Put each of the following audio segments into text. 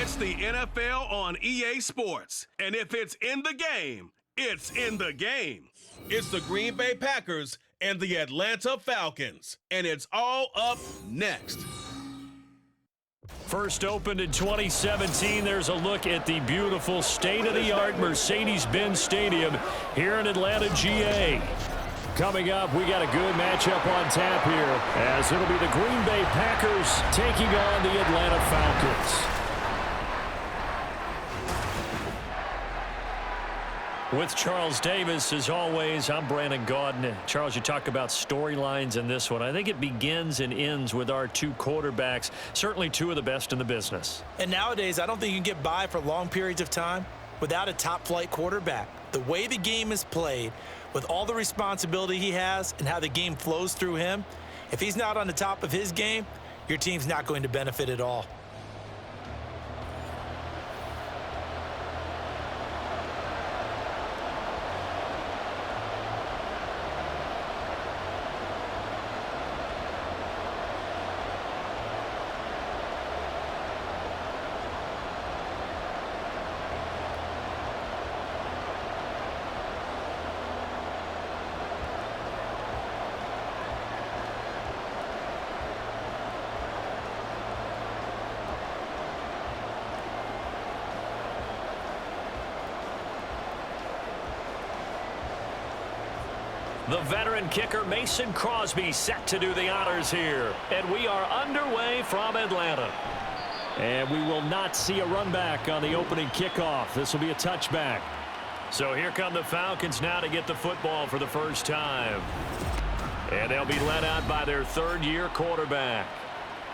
It's the NFL on EA Sports. And if it's in the game, it's in the game. It's the Green Bay Packers and the Atlanta Falcons. And it's all up next. First opened in 2017, there's a look at the beautiful state-of-the-art Mercedes-Benz Stadium here in Atlanta, GA. Coming up, we got a good matchup on tap here, as it'll be the Green Bay Packers taking on the Atlanta Falcons. With Charles Davis, as always, I'm Brandon Gaudin. Charles, you talk about storylines in this one. I think it begins and ends with our two quarterbacks, certainly two of the best in the business. And nowadays, I don't think you can get by for long periods of time without a top-flight quarterback. The way the game is played, with all the responsibility he has and how the game flows through him, if he's not on the top of his game, your team's not going to benefit at all. The veteran kicker Mason Crosby set to do the honors here. And we are underway from Atlanta. And we will not see a run back on the opening kickoff. This will be a touchback. So here come the Falcons now to get the football for the first time. And they'll be led out by their third-year quarterback.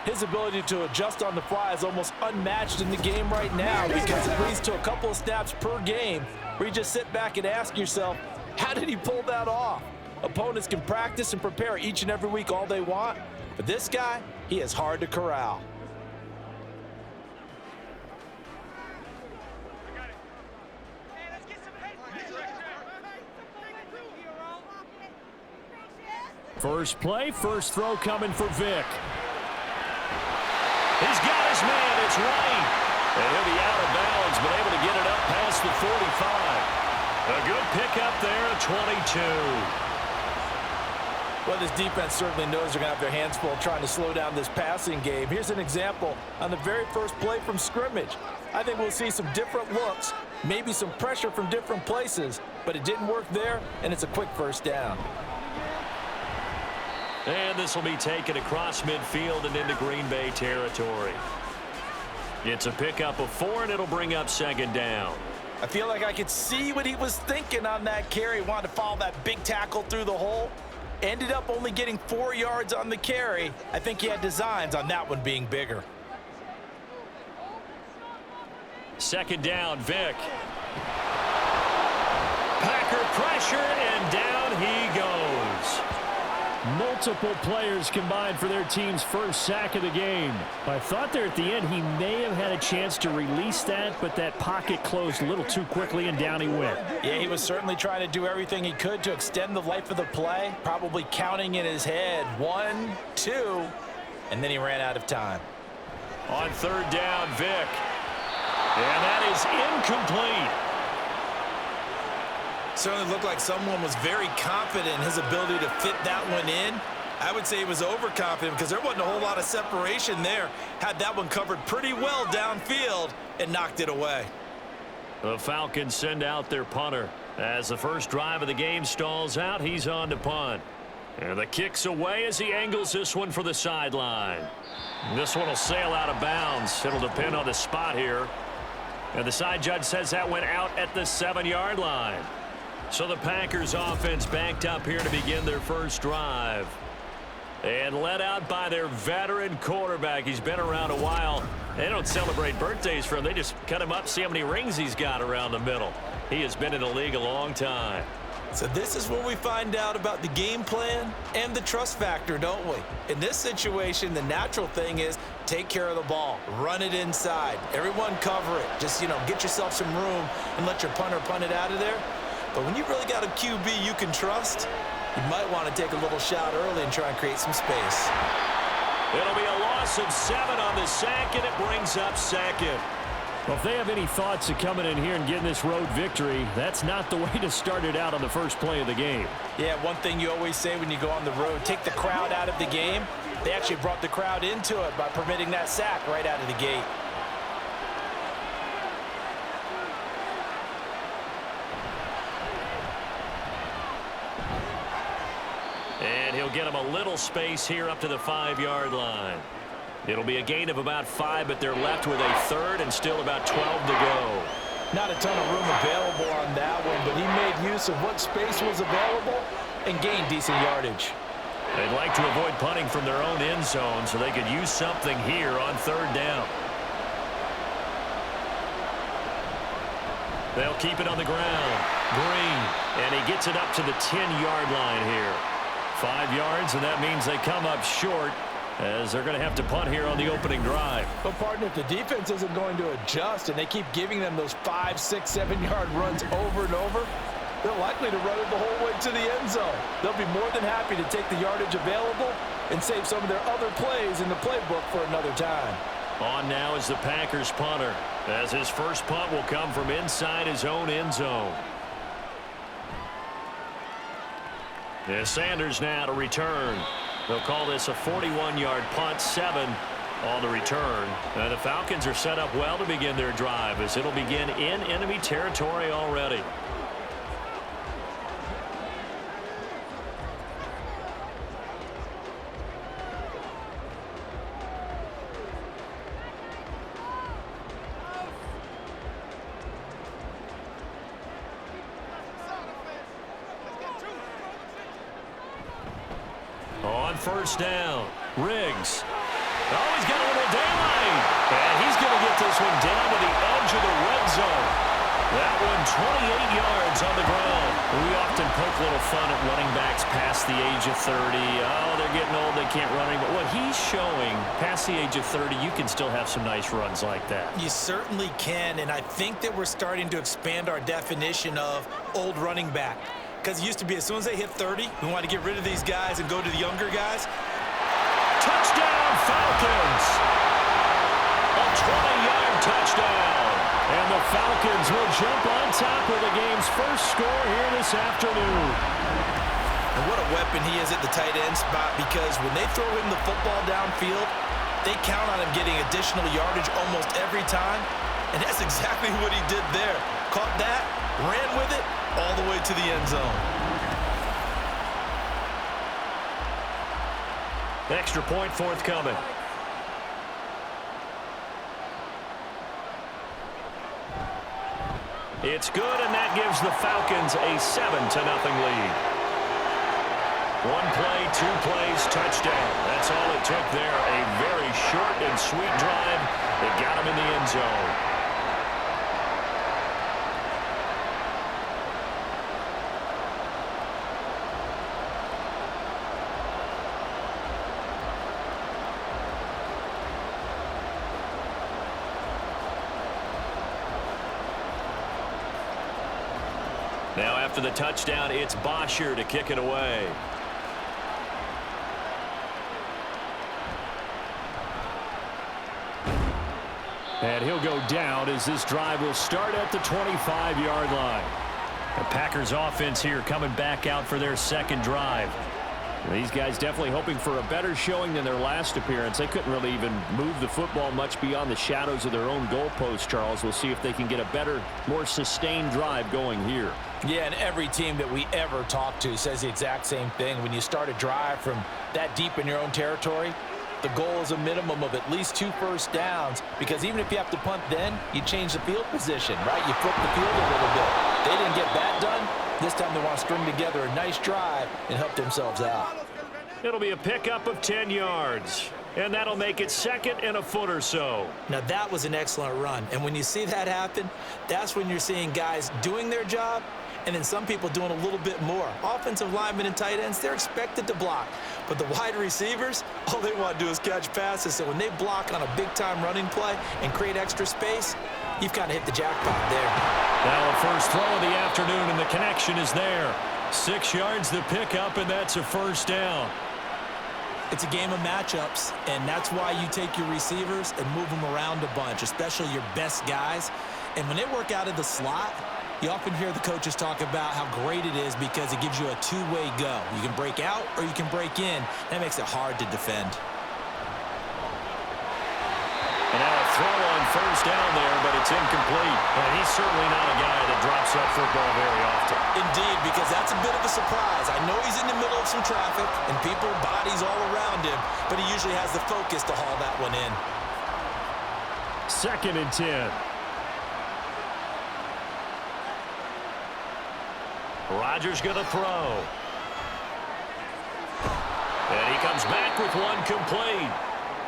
His ability to adjust on the fly is almost unmatched in the game right now, because it leads to a couple of snaps per game where you just sit back and ask yourself, how did he pull that off? Opponents can practice and prepare each and every week all they want, but this guy, he is hard to corral. First play, first throw coming for Vic. He's got his man, it's White. And he'll be out of bounds, but able to get it up past the 45. A good pickup there at 22. Well, this defense certainly knows they're going to have their hands full trying to slow down this passing game. Here's an example on the very first play from scrimmage. I think we'll see some different looks, maybe some pressure from different places, but it didn't work there, and it's a quick first down. And this will be taken across midfield and into Green Bay territory. It's a pickup of 4, and it'll bring up second down. I feel like I could see what he was thinking on that carry. He wanted to follow that big tackle through the hole. Ended up only getting 4 yards on the carry. I think he had designs on that one being bigger. Second down, Vic. Packer pressure, and down he goes. Multiple players combined for their team's first sack of the game. I thought there at the end he may have had a chance to release that, but that pocket closed a little too quickly, and down he went. Yeah, he was certainly trying to do everything he could to extend the life of the play, probably counting in his head 1, 2, and then he ran out of time. On third down, Vic. And that is incomplete. Certainly looked like someone was very confident in his ability to fit that one in. I would say he was overconfident because there wasn't a whole lot of separation there. Had that one covered pretty well downfield and knocked it away. The Falcons send out their punter. As the first drive of the game stalls out, he's on to punt. And the kick's away as he angles this one for the sideline. This one will sail out of bounds. It'll depend on the spot here. And the side judge says that went out at the 7-yard line. So the Packers offense banked up here to begin their first drive. And led out by their veteran quarterback. He's been around a while. They don't celebrate birthdays for him. They just cut him up, see how many rings he's got around the middle. He has been in the league a long time. So this is where we find out about the game plan and the trust factor, don't we? In this situation, the natural thing is take care of the ball. Run it inside. Everyone cover it. Just, get yourself some room and let your punter punt it out of there. But when you really got a QB you can trust, you might want to take a little shot early and try and create some space. It'll be a loss of 7 on the sack, and it brings up second. Well, if they have any thoughts of coming in here and getting this road victory, that's not the way to start it out on the first play of the game. Yeah, one thing you always say when you go on the road, take the crowd out of the game. They actually brought the crowd into it by permitting that sack right out of the gate. And he'll get him a little space here up to the 5-yard line. It'll be a gain of about 5, but they're left with a third and still about 12 to go. Not a ton of room available on that one, but he made use of what space was available and gained decent yardage. They'd like to avoid punting from their own end zone so they could use something here on third down. They'll keep it on the ground. Green, and he gets it up to the 10-yard line here. 5 yards, and that means they come up short as they're going to have to punt here on the opening drive. But, partner, if the defense isn't going to adjust and they keep giving them those 5, 6, 7-yard runs over and over, they're likely to run it the whole way to the end zone. They'll be more than happy to take the yardage available and save some of their other plays in the playbook for another time. On now is the Packers punter, as his first punt will come from inside his own end zone. There's Sanders now to return. They'll call this a 41-yard punt, 7 on the return. And the Falcons are set up well to begin their drive as it'll begin in enemy territory already. On first down, Riggs. Oh, he's got a little daylight. And he's going to get this one down to the edge of the red zone. That one 28 yards on the ground. We often poke a little fun at running backs past the age of 30. Oh, they're getting old, they can't run anymore. What he's showing, past the age of 30, you can still have some nice runs like that. You certainly can, and I think that we're starting to expand our definition of old running back. Because it used to be as soon as they hit 30, we want to get rid of these guys and go to the younger guys. Touchdown, Falcons! A 20-yard touchdown. And the Falcons will jump on top of the game's first score here this afternoon. And what a weapon he is at the tight end spot, because when they throw him the football downfield, they count on him getting additional yardage almost every time. And that's exactly what he did there. Caught that, ran with it, all the way to the end zone. Extra point forthcoming. It's good, and that gives the Falcons a 7-0 lead. 1 play, 2 plays, touchdown. That's all it took there. A very short and sweet drive that got him in the end zone. Now after the touchdown, it's Bosher to kick it away. And he'll go down as this drive will start at the 25-yard line. The Packers offense here coming back out for their second drive. These guys definitely hoping for a better showing than their last appearance. They couldn't really even move the football much beyond the shadows of their own goalpost, Charles. We'll see if they can get a better, more sustained drive going here. Yeah, and every team that we ever talk to says the exact same thing. When you start a drive from that deep in your own territory, the goal is a minimum of at least 2 first downs, because even if you have to punt then, you change the field position, right? You flip the field a little bit. They didn't get that done. This time they want to string together a nice drive and help themselves out. It'll be a pickup of 10 yards, and that'll make it 2nd and a foot or so. Now, that was an excellent run, and when you see that happen, that's when you're seeing guys doing their job and then some people doing a little bit more. Offensive linemen and tight ends, they're expected to block. But the wide receivers, all they want to do is catch passes. So when they block on a big-time running play and create extra space, you've kind of hit the jackpot there. Now a first throw of the afternoon, and the connection is there. 6 yards the pickup, and that's a first down. It's a game of matchups, and that's why you take your receivers and move them around a bunch, especially your best guys. And when they work out of the slot, you often hear the coaches talk about how great it is because it gives you a two-way go. You can break out or you can break in. That makes it hard to defend. And now a throw on first down there, but it's incomplete. And he's certainly not a guy that drops that football very often. Indeed, because that's a bit of a surprise. I know he's in the middle of some traffic and people, bodies all around him, but he usually has the focus to haul that one in. 2nd and 10. Rodgers going to throw. And he comes back with one complete.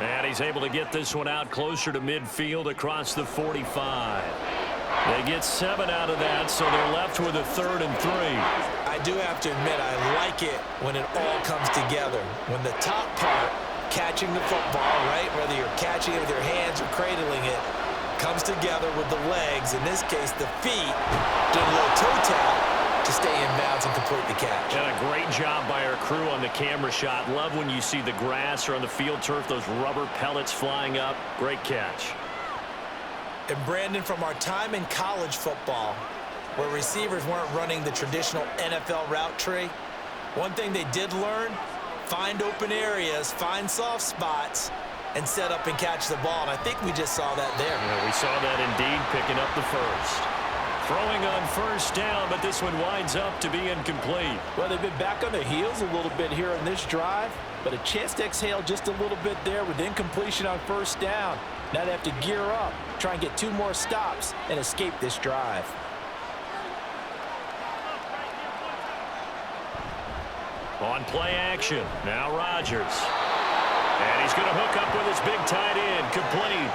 And he's able to get this one out closer to midfield across the 45. They get 7 out of that, so they're left with a 3rd and 3. I do have to admit, I like it when it all comes together. When the top part, catching the football, right, whether you're catching it with your hands or cradling it, comes together with the legs, in this case the feet, doing a little toe tap to stay in bounds and complete the catch. And a great job by our crew on the camera shot. Love when you see the grass or on the field turf, those rubber pellets flying up. Great catch. And Brandon, from our time in college football, where receivers weren't running the traditional NFL route tree, one thing they did learn, find open areas, find soft spots, and set up and catch the ball. And I think we just saw that there. Yeah, we saw that indeed, picking up the first. Throwing on first down, but this one winds up to be incomplete. Well, they've been back on their heels a little bit here in this drive, but a chance to exhale just a little bit there with incompletion on first down. Now they have to gear up, try and get 2 more stops, and escape this drive. On play action, now Rodgers. And he's going to hook up with his big tight end, complete.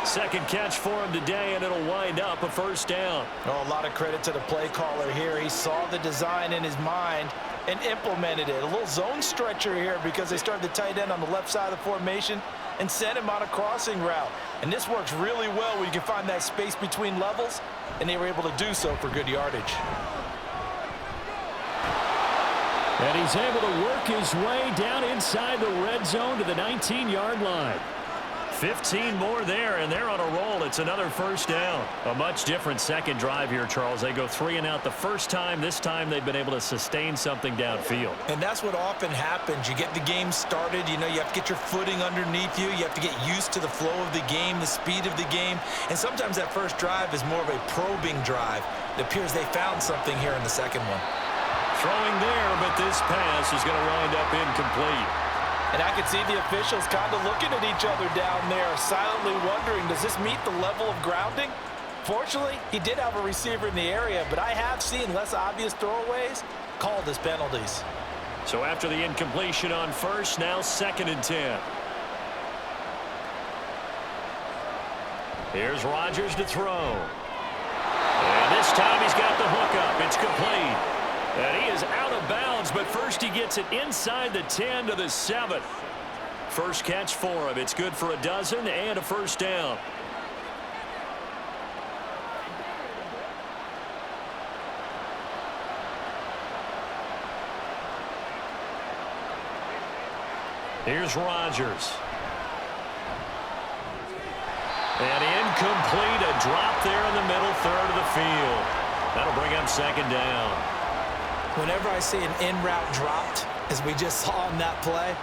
2nd catch for him today, and it'll wind up a first down. Oh, a lot of credit to the play caller here. He saw the design in his mind and implemented it. A little zone stretcher here because they started the tight end on the left side of the formation and sent him on a crossing route. And this works really well when you can find that space between levels, and they were able to do so for good yardage. And he's able to work his way down inside the red zone to the 19-yard line. 15 more there, and they're on a roll. It's another first down. A much different second drive here, Charles. They go 3 and out the first time. This time they've been able to sustain something downfield. And that's what often happens. You get the game started. You know, you have to get your footing underneath you. You have to get used to the flow of the game, the speed of the game. And sometimes that first drive is more of a probing drive. It appears they found something here in the second one. Throwing there, but this pass is going to wind up incomplete. And I could see the officials kind of looking at each other down there, silently wondering, does this meet the level of grounding? Fortunately, he did have a receiver in the area, but I have seen less obvious throwaways called as penalties. So after the incompletion on first, now 2nd and 10. Here's Rodgers to throw. And this time he's got the hookup. It's complete. And he is out of bounds, but first he gets it inside the 10 to the 7. First catch for him. It's good for a dozen and a first down. Here's Rodgers. And incomplete, a drop there in the middle third of the field. That'll bring up 2nd down. Whenever I see an in-route dropped, as we just saw in that play,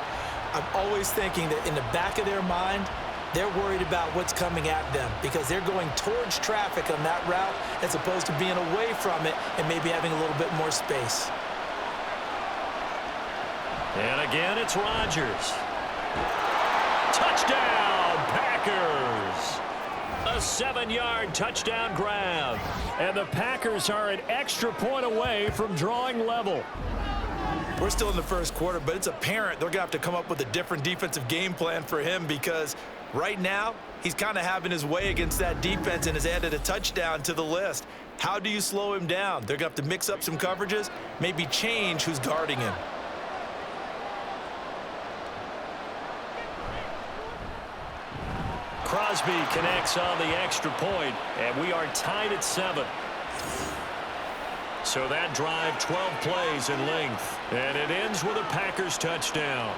I'm always thinking that in the back of their mind, they're worried about what's coming at them because they're going towards traffic on that route as opposed to being away from it and maybe having a little bit more space. And again, it's Rodgers. Touchdown, Packers! A 7-yard touchdown grab. And the Packers are an extra point away from drawing level. We're still in the first quarter, but it's apparent they're going to have to come up with a different defensive game plan for him because right now he's kind of having his way against that defense and has added a touchdown to the list. How do you slow him down? They're going to have to mix up some coverages, maybe change who's guarding him. Crosby connects on the extra point, and we are tied at 7. So that drive, 12 plays in length, and it ends with a Packers touchdown.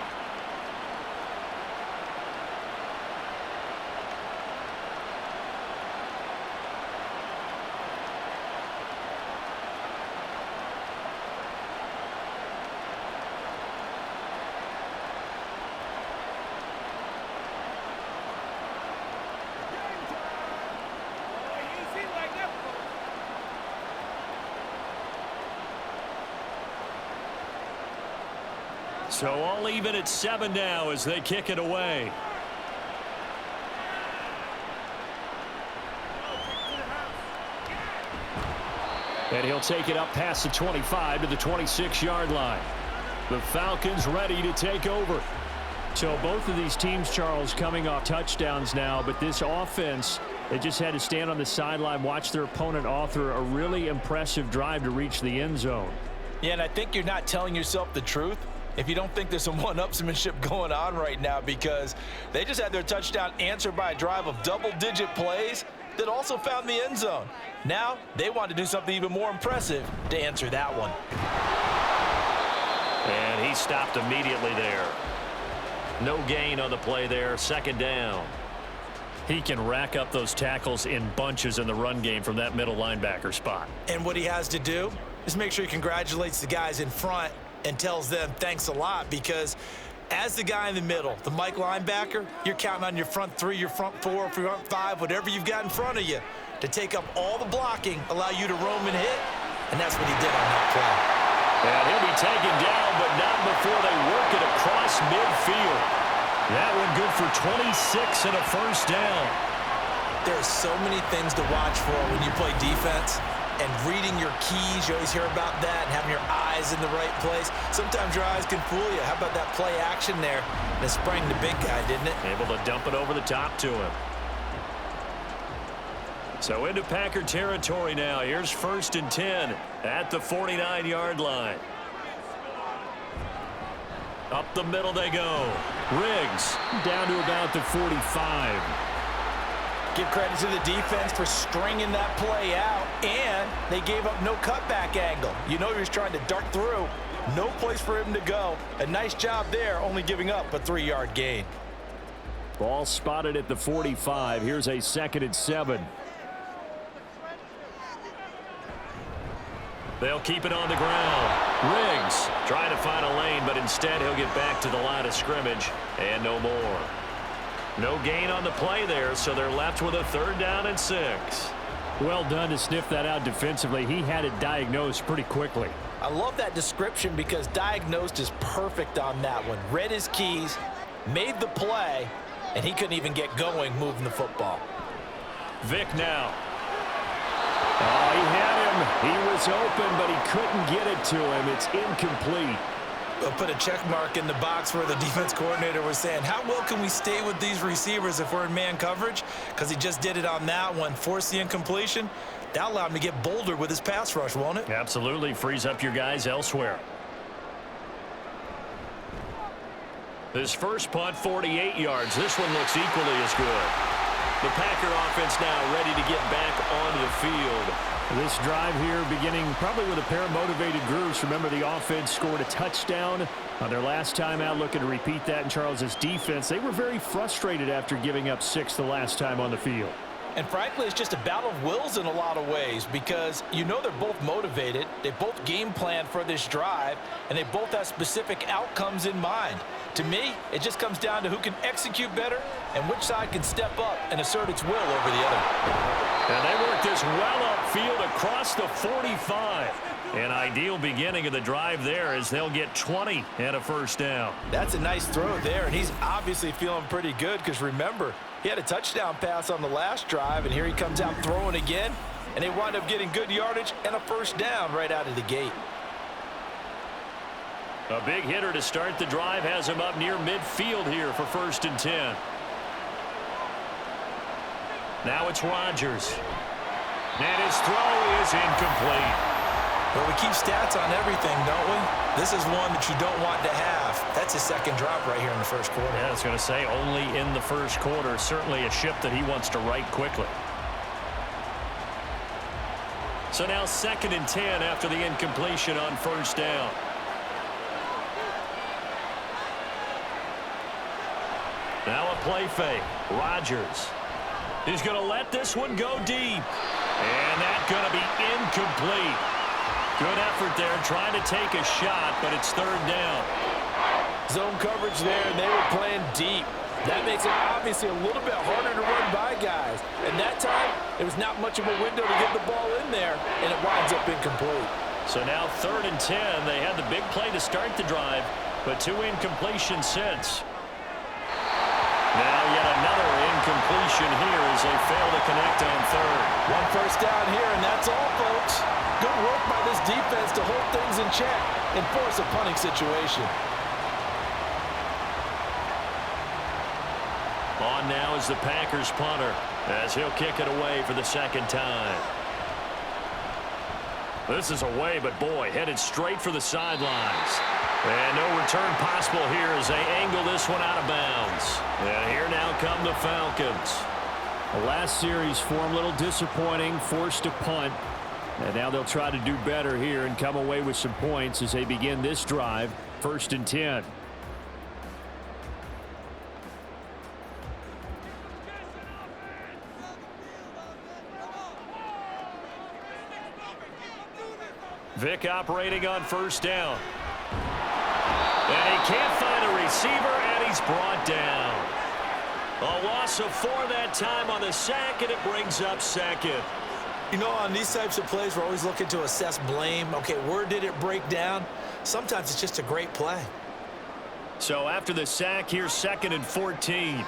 So all even at 7 now as they kick it away. And he'll take it up past the 25 to the 26-yard line. The Falcons ready to take over. So both of these teams, Charles, coming off touchdowns now, but this offense, they just had to stand on the sideline, watch their opponent author a really impressive drive to reach the end zone. Yeah, and I think you're not telling yourself the truth if you don't think there's some one-upsmanship going on right now, because they just had their touchdown answered by a drive of double-digit plays that also found the end zone. Now they want to do something even more impressive to answer that one. And he stopped immediately there. No gain on the play there, 2nd down. He can rack up those tackles in bunches in the run game from that middle linebacker spot. And what he has to do is make sure he congratulates the guys in front and tells them thanks a lot, because as the guy in the middle, the Mike linebacker, you're counting on your front 3, your front 4, front 5, whatever you've got in front of you to take up all the blocking, allow you to roam and hit, and that's what he did on that play. And he'll be taken down, but not before they work it across midfield. That one good for 26 and a 1st down. There's so many things to watch for when you play defense, and reading your keys, you always hear about that, and having your eyes in the right place. Sometimes your eyes can fool you. How about that play action there? And it sprang the big guy, didn't it? Able to dump it over the top to him. So into Packer territory now. Here's 1st and 10 at the 49-yard line. Up the middle they go. Riggs down to about the 45. Give credit to the defense for stringing that play out, and they gave up no cutback angle. You know he was trying to dart through. No place for him to go. A nice job there, only giving up a 3-yard gain. Ball spotted at the 45. Here's a 2nd and 7. They'll keep it on the ground. Riggs trying to find a lane, but instead he'll get back to the line of scrimmage, and no more. No gain on the play there, so they're left with a 3rd down and 6. Well done to sniff that out defensively. He had it diagnosed pretty quickly. I love that description, because diagnosed is perfect on that one. Read his keys, made the play, and he couldn't even get going moving the football. Vick now. Oh, he had him. He was open, but he couldn't get it to him. It's incomplete. We'll put a check mark in the box where the defense coordinator was saying, how well can we stay with these receivers if we're in man coverage? Because he just did it on that one. Forced the incompletion. That allowed him to get bolder with his pass rush, won't it? Absolutely. Frees up your guys elsewhere. This first punt, 48 yards. This one looks equally as good. The Packer offense now ready to get back on the field. This drive here beginning probably with a pair of motivated groups. Remember, the offense scored a touchdown on their last time out, looking to repeat that in Charles's defense. They were very frustrated after giving up 6 the last time on the field. And frankly, it's just a battle of wills in a lot of ways, because you know they're both motivated. They both game plan for this drive, and they both have specific outcomes in mind. To me, it just comes down to who can execute better and which side can step up and assert its will over the other. And they work this well upfield across the 45. An ideal beginning of the drive there, as they'll get 20 and a 1st down. That's a nice throw there, and he's obviously feeling pretty good, because remember, he had a touchdown pass on the last drive, and here he comes out throwing again, and they wind up getting good yardage and a 1st down right out of the gate. A big hitter to start the drive has him up near midfield here for 1st and 10. Now it's Rodgers. And his throw is incomplete. Well, we keep stats on everything, don't we? This is one that you don't want to have. That's his 2nd drop right here in the 1st quarter. Yeah, I was going to say only in the 1st quarter. Certainly a ship that he wants to right quickly. So now 2nd and 10 after the incompletion on 1st down. Now a play fake. Rodgers. He's going to let this one go deep. And that's going to be incomplete. Good effort there trying to take a shot, but it's 3rd down. Zone coverage there, and they were playing deep. That makes it obviously a little bit harder to run by guys. And that time, there was not much of a window to get the ball in there, and it winds up incomplete. So now 3rd and 10. They had the big play to start the drive, but 2 incompletions since. Now yet another incompletion here as they fail to connect on third. 1 first down here, and that's all, folks. Good work by this defense to hold things in check and force a punting situation. On now is the Packers punter as he'll kick it away for the 2nd time. This is away, but boy, headed straight for the sidelines. And no return possible here as they angle this one out of bounds. And here now come the Falcons. The last series for them, a little disappointing, forced to punt. And now they'll try to do better here and come away with some points as they begin this drive, 1st and 10. Vick operating on 1st down. And he can't find a receiver, and he's brought down. A loss of 4 that time on the sack, and it brings up 2nd. You know, on these types of plays, we're always looking to assess blame. Okay, where did it break down? Sometimes it's just a great play. So after the sack, here's 2nd and 14.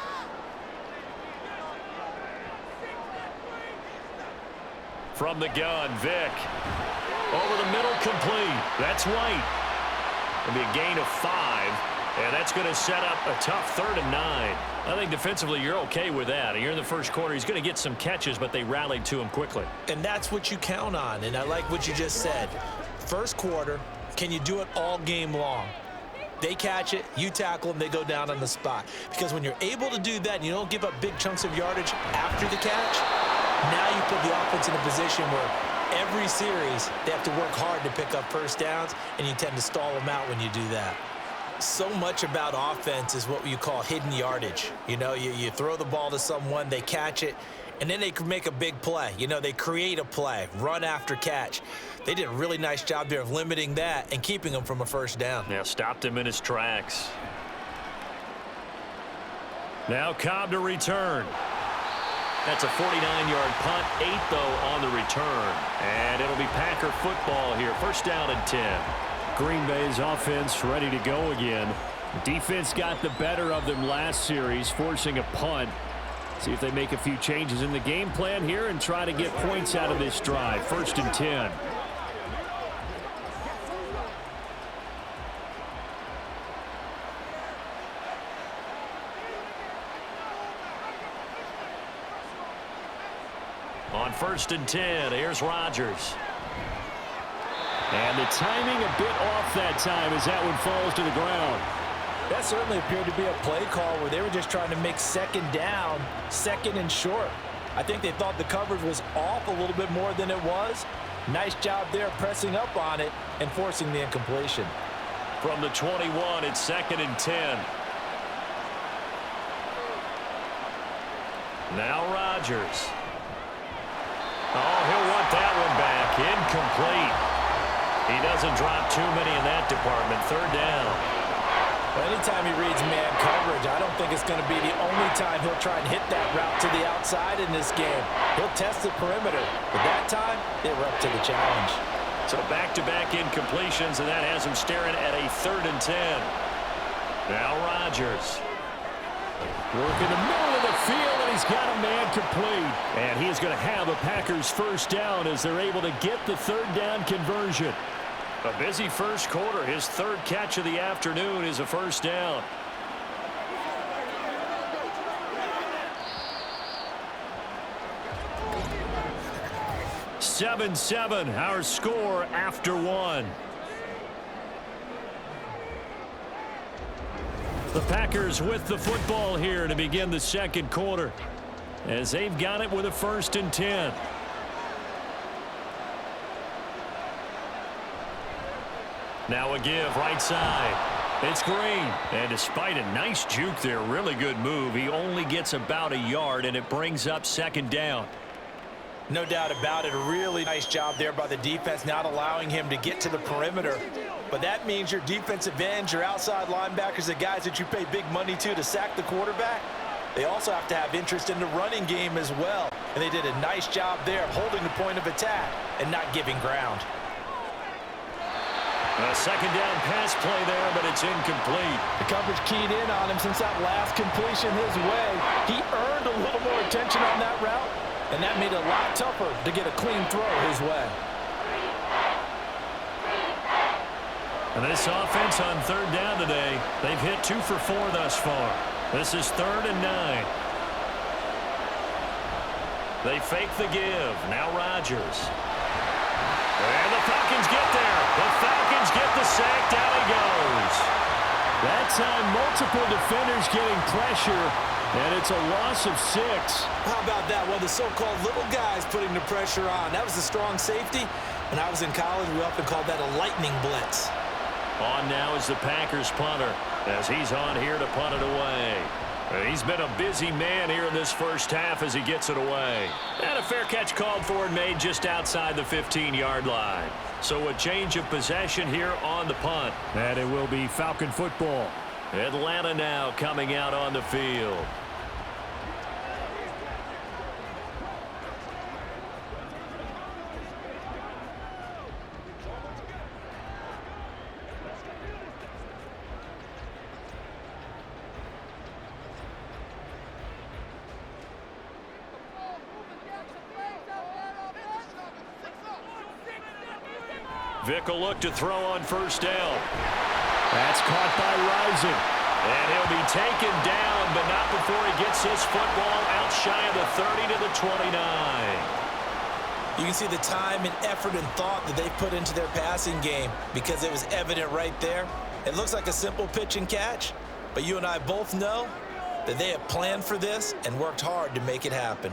From the gun, Vick. Over the middle, complete. That's White. It'll be a gain of 5, and that's going to set up a tough 3rd and 9. I think defensively you're okay with that. You're in the 1st quarter. He's going to get some catches, but they rallied to him quickly. And that's what you count on, and I like what you just said. 1st quarter, can you do it all game long? They catch it, you tackle them, they go down on the spot. Because when you're able to do that and you don't give up big chunks of yardage after the catch, now you put the offense in a position where every series, they have to work hard to pick up 1st downs, and you tend to stall them out when you do that. So much about offense is what you call hidden yardage. You know, you throw the ball to someone, they catch it, and then they can make a big play. You know, they create a play, run after catch. They did a really nice job there of limiting that and keeping him from a 1st down. Now stopped him in his tracks. Now Cobb to return. That's a 49-yard punt, 8 though on the return. And it'll be Packer football here, 1st down and 10. Green Bay's offense ready to go again. The defense got the better of them last series, forcing a punt. See if they make a few changes in the game plan here and try to get points out of this drive. 1st and 10. On 1st and 10, here's Rodgers. And the timing a bit off that time as that one falls to the ground. That certainly appeared to be a play call where they were just trying to make 2nd down, 2nd and short. I think they thought the coverage was off a little bit more than it was. Nice job there pressing up on it and forcing the incompletion. From the 21, it's 2nd and 10. Now Rodgers. Oh, he'll want that one back. Incomplete. He doesn't drop too many in that department. 3rd down. Well, anytime he reads man coverage, I don't think it's going to be the only time he'll try and hit that route to the outside in this game. He'll test the perimeter. But that time, they were up to the challenge. So back-to-back incompletions, and that has him staring at a 3rd and 10. Now Rodgers. Work in the middle of the field, and he's got a man complete. And he is going to have a Packers 1st down as they're able to get the 3rd down conversion. A busy 1st quarter. His 3rd catch of the afternoon is a 1st down. "7-7", our score after 1. The Packers with the football here to begin the 2nd quarter as they've got it with a 1st and 10. Now a give right side. It's Green. And despite a nice juke there, really good move, he only gets about a yard, and it brings up 2nd down. No doubt about it. A really nice job there by the defense, not allowing him to get to the perimeter. But that means your defensive ends, your outside linebackers, the guys that you pay big money to sack the quarterback, they also have to have interest in the running game as well. And they did a nice job there of holding the point of attack and not giving ground. A second down pass play there, but it's incomplete. The coverage keyed in on him since that last completion his way. He earned a little more attention on that route, and that made it a lot tougher to get a clean throw his way. And this offense on third down today, they've hit 2 for 4 thus far. This is 3rd and 9. They fake the give. Now Rodgers. And the Falcons get there. The Falcons get the sack. Down he goes. That time, multiple defenders getting pressure, and it's a loss of 6. How about that? Well, the so-called little guys putting the pressure on. That was a strong safety. When I was in college, we often called that a lightning blitz. On now is the Packers punter as he's on here to punt it away. He's been a busy man here in this first half as he gets it away. And a fair catch called for and made just outside the 15-yard line. So a change of possession here on the punt. And it will be Falcon football. Atlanta now coming out on the field. Vick will look to throw on first down. That's caught by Rising. And he'll be taken down, but not before he gets his football out shy of the 30 to the 29. You can see the time and effort and thought that they've put into their passing game because it was evident right there. It looks like a simple pitch and catch, but you and I both know that they have planned for this and worked hard to make it happen.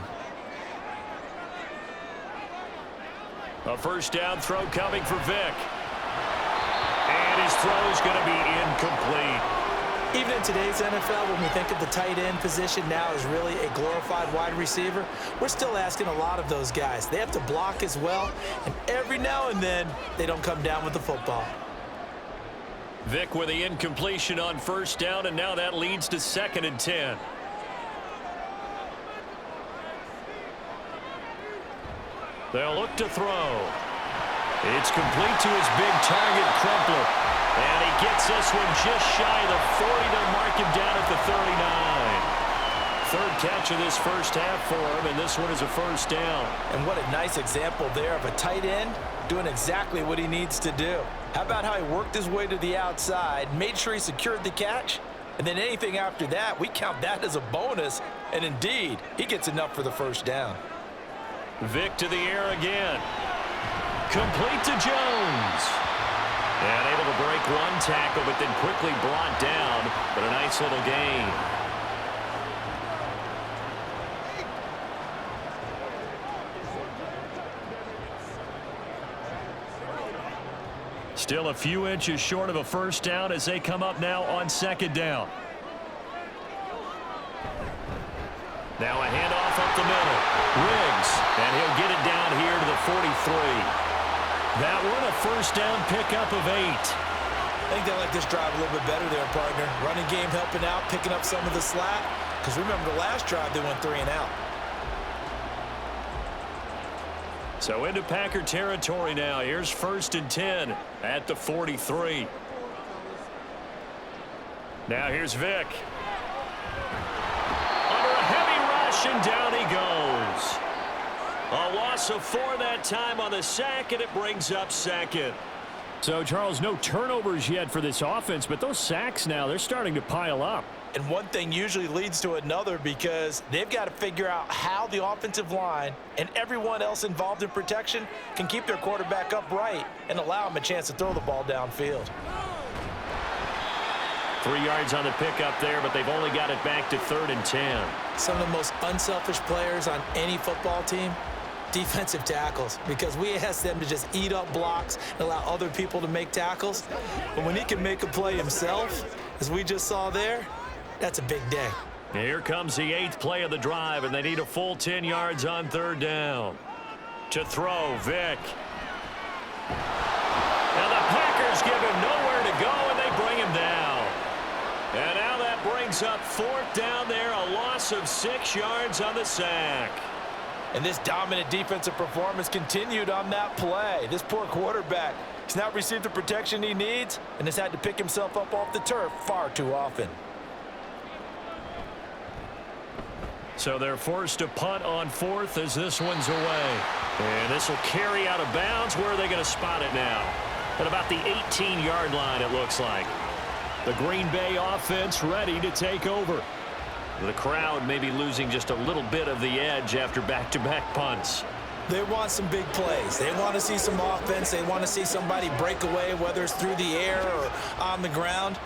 A first down throw coming for Vick. And his throw is going to be incomplete. Even in today's NFL, when we think of the tight end position now as really a glorified wide receiver, we're still asking a lot of those guys. They have to block as well, and every now and then, they don't come down with the football. Vick with the incompletion on first down, and now that leads to 2nd and 10. They'll look to throw. It's complete to his big target, Crumpler. And he gets this one just shy of the 40. They'll mark him down at the 39. Third catch of this first half for him, and this one is a first down. And what a nice example there of a tight end doing exactly what he needs to do. How about how he worked his way to the outside, made sure he secured the catch, and then anything after that, we count that as a bonus. And indeed, he gets enough for the first down. Vick to the air again. Complete to Jones. And able to break one tackle, but then quickly brought down. But a nice little gain. Still a few inches short of a first down as they come up now on 2nd down. Now a handoff up the middle. Riggs, and he'll get it down here to the 43. That one a first down pickup of 8. I think they like this drive a little bit better there, partner. Running game helping out, picking up some of the slack. Because remember the last drive, they went 3 and out. So into Packer territory now. Here's 1st and 10 at the 43. Now here's Vick. And down he goes. A loss of 4 that time on the sack, and it brings up 2nd. So, Charles, no turnovers yet for this offense, but those sacks now, they're starting to pile up. And one thing usually leads to another because they've got to figure out how the offensive line and everyone else involved in protection can keep their quarterback upright and allow him a chance to throw the ball downfield. 3 yards on the pickup there, but they've only got it back to 3rd and 10. Some of the most unselfish players on any football team, defensive tackles, because we ask them to just eat up blocks and allow other people to make tackles. But when he can make a play himself, as we just saw there, that's a big day. Here comes the 8th play of the drive, and they need a full 10 yards on 3rd down. To throw, Vick. And the Packers give him nowhere to go, and they bring him down. And now that brings up 4th down there, a loss of 6 yards on the sack. And this dominant defensive performance continued on that play. This poor quarterback, he's not received the protection he needs and has had to pick himself up off the turf far too often. So they're forced to punt on 4th as this one's away. And this will carry out of bounds. Where are they going to spot it now? At about the 18-yard line, it looks like. The Green Bay offense ready to take over. The crowd may be losing just a little bit of the edge after back-to-back punts. They want some big plays. They want to see some offense. They want to see somebody break away, whether it's through the air or on the ground.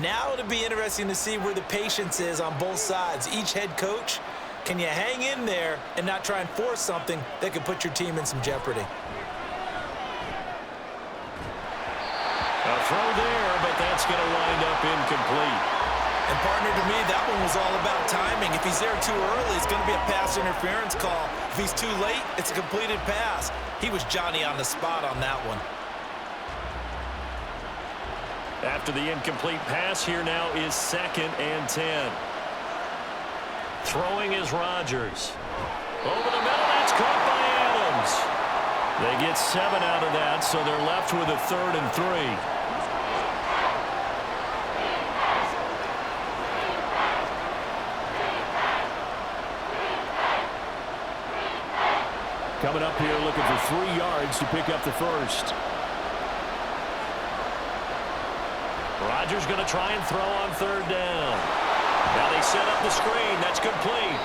Now it'll be interesting to see where the patience is on both sides. Each head coach, can you hang in there and not try and force something that could put your team in some jeopardy? A throw there, but that's going to wind up incomplete. And, partner, to me, that one was all about timing. If he's there too early, it's going to be a pass interference call. If he's too late, it's a completed pass. He was Johnny on the spot on that one. After the incomplete pass, here now is 2nd and 10. Throwing is Rodgers. Over the middle, that's caught by Adams. They get 7 out of that, so they're left with a 3rd and 3. Coming up here looking for 3 yards to pick up the first. Rodgers going to try and throw on 3rd down. Now they set up the screen. That's complete.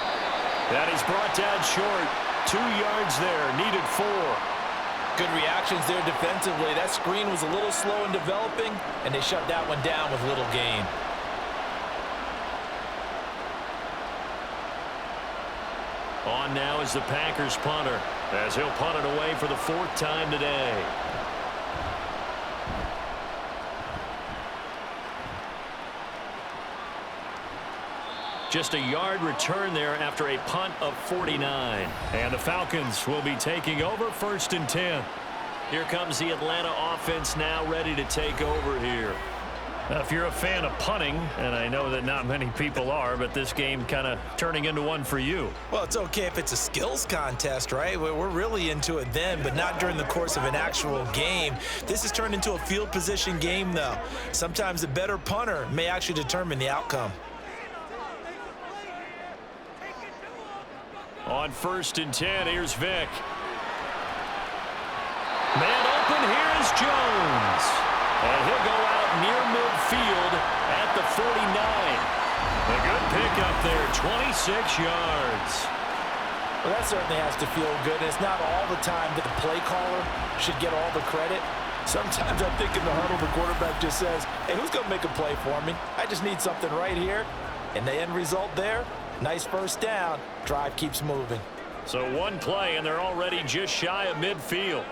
That is brought down short. 2 yards there. Needed 4. Good reactions there defensively. That screen was a little slow in developing, and they shut that one down with little gain. On now is the Packers punter, as he'll punt it away for the 4th time today. Just a yard return there after a punt of 49. And the Falcons will be taking over 1st and 10. Here comes the Atlanta offense now ready to take over here. Now, if you're a fan of punting, and I know that not many people are, but this game kind of turning into one for you. Well, it's okay if it's a skills contest, right? We're really into it then, but not during the course of an actual game. This has turned into a field position game, though. Sometimes the better punter may actually determine the outcome. On 1st and 10, here's Vick. Man open, here is Jones. And he'll go out near midfield at the 49. A good pickup there, 26 yards. Well, that certainly has to feel good. It's not all the time that the play caller should get all the credit. Sometimes I think in the huddle, the quarterback just says, hey, who's going to make a play for me? I just need something right here. And the end result there, nice first down. Drive keeps moving. So one play, and they're already just shy of midfield.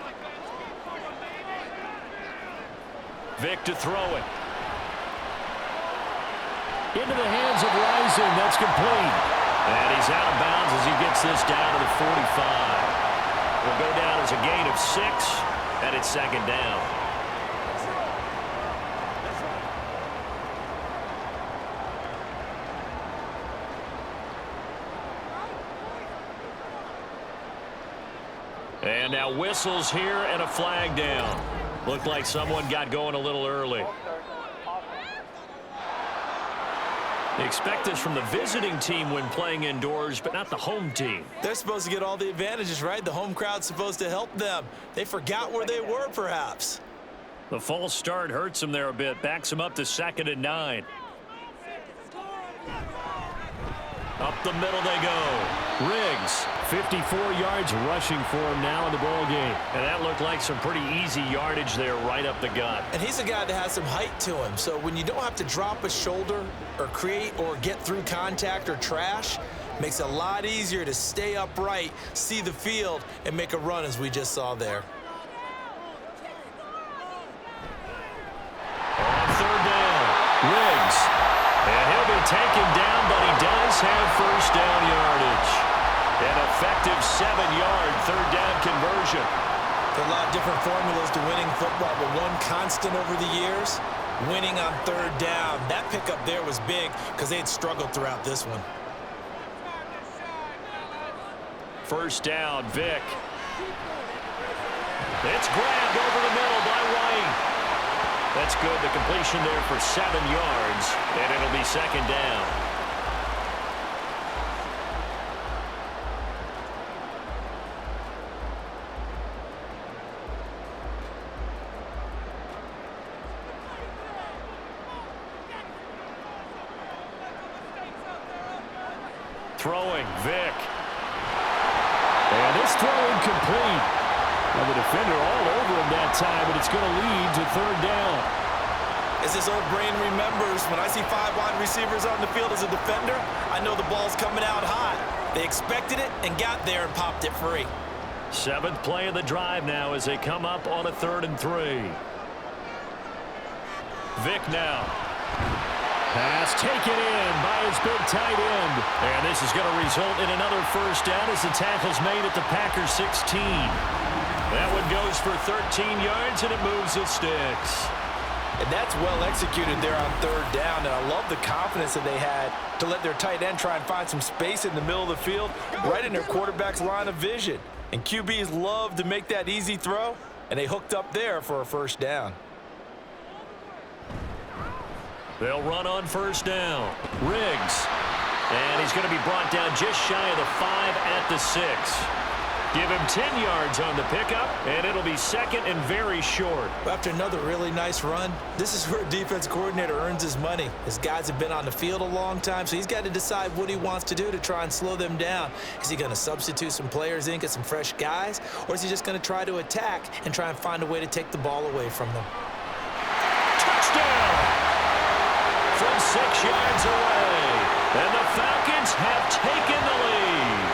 Vick to throw it. Into the hands of Rising. That's complete. And he's out of bounds as he gets this down to the 45. Will go down as a gain of 6, and it's 2nd down. And now whistles here and a flag down. Looked like someone got going a little early. They expect this from the visiting team when playing indoors, but not the home team. They're supposed to get all the advantages, right? The home crowd's supposed to help them. They forgot where they were, perhaps. The false start hurts them there a bit. Backs them up to 2nd and 9. Up the middle they go. Riggs. 54 yards rushing for him now in the ball game. And that looked like some pretty easy yardage there right up the gut. And he's a guy that has some height to him. So when you don't have to drop a shoulder or create or get through contact or trash, makes it a lot easier to stay upright, see the field, and make a run as we just saw there. On 3rd down, Riggs. And he'll be taken down, but he does have first down yardage. An effective 7-yard 3rd down conversion. There are a lot of different formulas to winning football, but one constant over the years, winning on 3rd down. That pickup there was big because they had struggled throughout this one. First down, Vic. It's grabbed over the middle by White. That's good. The completion there for 7 yards, and it'll be second down. Throwing, Vic. And this throw incomplete. Well, the defender all over him that time, but it's going to lead to third down. As his old brain remembers, when I see 5 wide receivers on the field as a defender, I know the ball's coming out hot. They expected it and got there and popped it free. 7th play of the drive now as they come up on a 3rd and 3. Vic now. Pass taken in by his big tight end. And this is going to result in another first down as the tackle's made at the Packers 16. That one goes for 13 yards, and it moves the sticks. And that's well executed there on 3rd down, and I love the confidence that they had to let their tight end try and find some space in the middle of the field, right in their quarterback's line of vision. And QBs love to make that easy throw, and they hooked up there for a first down. They'll run on first down. Riggs. And he's going to be brought down just shy of the 5 at the 6. Give him 10 yards on the pickup, and it'll be second and very short. After another really nice run, this is where a defense coordinator earns his money. His guys have been on the field a long time, so he's got to decide what he wants to do to try and slow them down. Is he going to substitute some players in, get some fresh guys, or is he just going to try to attack and try and find a way to take the ball away from them? Touchdown! From 6 yards away, and the Falcons have taken the lead.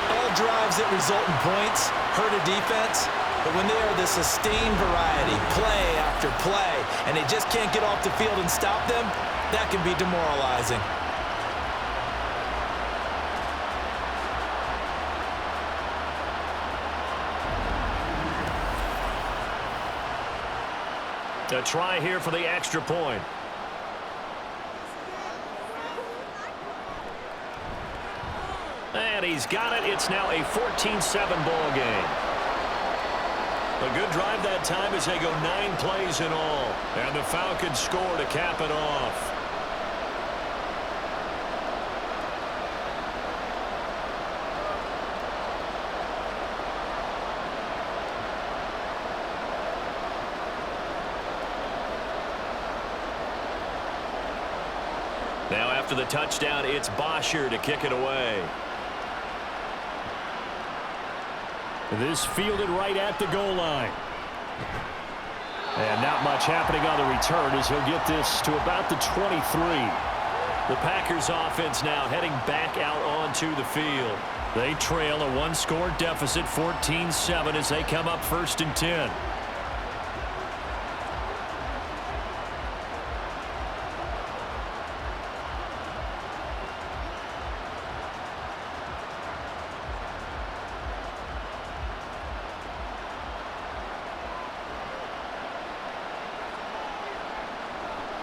All drives that result in points hurt a defense, but when they are the sustained variety, play after play, and they just can't get off the field and stop them, that can be demoralizing. To try here for the extra point. And he's got it. It's now a 14-7 ball game. A good drive that time as they go 9 plays in all. And the Falcons score to cap it off. Now after the touchdown, it's Bosher to kick it away. This fielded right at the goal line. And not much happening on the return as he'll get this to about the 23. The Packers offense now heading back out onto the field. They trail a 1-score deficit, 14-7, as they come up 1st and 10.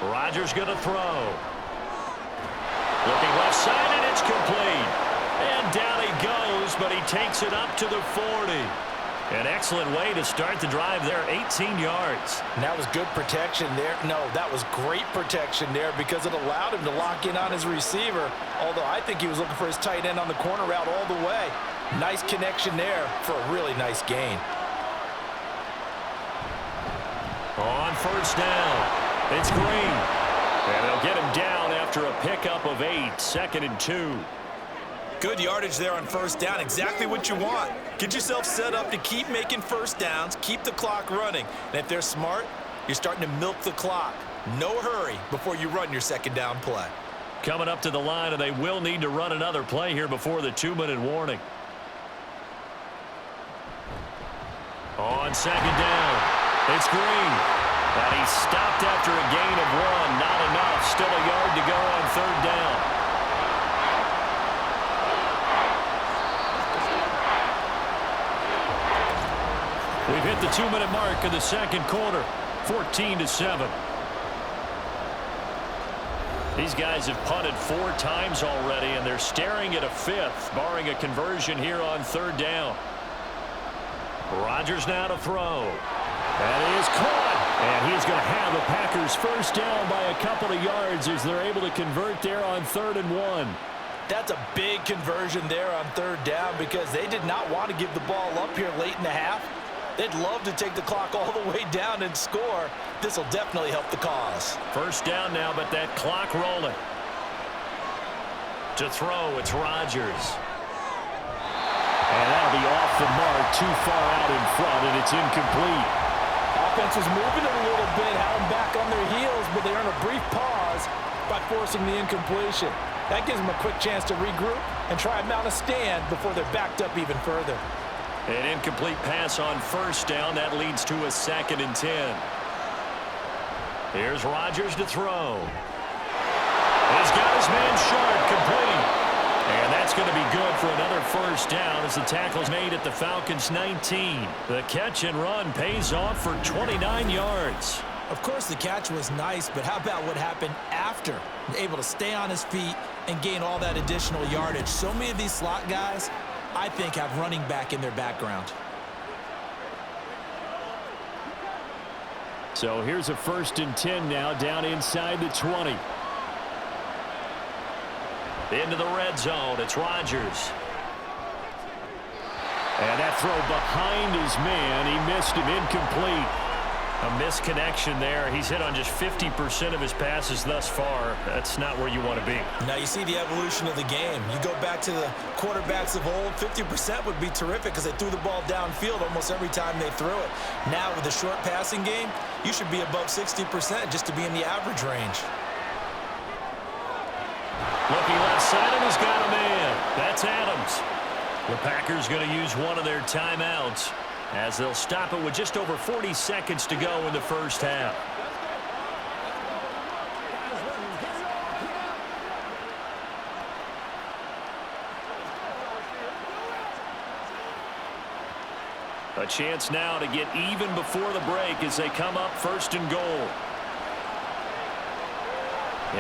Rodgers going to throw. Looking left side, and it's complete. And down he goes, but he takes it up to the 40. An excellent way to start the drive there, 18 yards. And that was good protection there. No, that was great protection there because it allowed him to lock in on his receiver, although I think he was looking for his tight end on the corner route all the way. Nice connection there for a really nice gain. On first down. It's Green, and they'll get him down after a pickup of 8, 2nd and 2. Good yardage there on first down, exactly what you want. Get yourself set up to keep making first downs, keep the clock running. And if they're smart, you're starting to milk the clock. No hurry before you run your second down play. Coming up to the line, and they will need to run another play here before the 2-minute warning. On second down, it's Green. And he's stopped after a gain of 1. Not enough. Still a yard to go on 3rd down. We've hit the 2-minute mark of the 2nd quarter. 14-7. These guys have punted 4 times already, and they're staring at a 5th, barring a conversion here on 3rd down. Rodgers now to throw. That is caught. And he's going to have the Packers first down by a couple of yards as they're able to convert there on 3rd and 1. That's a big conversion there on 3rd down because they did not want to give the ball up here late in the half. They'd love to take the clock all the way down and score. This will definitely help the cause. First down now, but that clock rolling. To throw, it's Rodgers. And that'll be off the mark, too far out in front, and it's incomplete. Offense was moving it a little bit, had them back on their heels, but they earn a brief pause by forcing the incompletion. That gives them a quick chance to regroup and try and mount a stand before they're backed up even further. An incomplete pass on first down. That leads to a 2nd and 10. Here's Rodgers to throw. He's got his man sharp, complete. And that's going to be good for another first down as the tackle's made at the Falcons' 19. The catch and run pays off for 29 yards. Of course, the catch was nice, but how about what happened after? Able to stay on his feet and gain all that additional yardage. So many of these slot guys, I think, have running back in their background. So here's a 1st and 10 now down inside the 20. Into the red zone, it's Rodgers. And that throw behind his man, he missed him, incomplete. A misconnection there. He's hit on just 50% of his passes thus far. That's not where you want to be. Now you see the evolution of the game. You go back to the quarterbacks of old, 50% would be terrific because they threw the ball downfield almost every time they threw it. Now with the short passing game, you should be above 60% just to be in the average range. Looking left side, and he's got a man. That's Adams. The Packers going to use one of their timeouts as they'll stop it with just over 40 seconds to go in the first half. A chance now to get even before the break as they come up 1st and goal.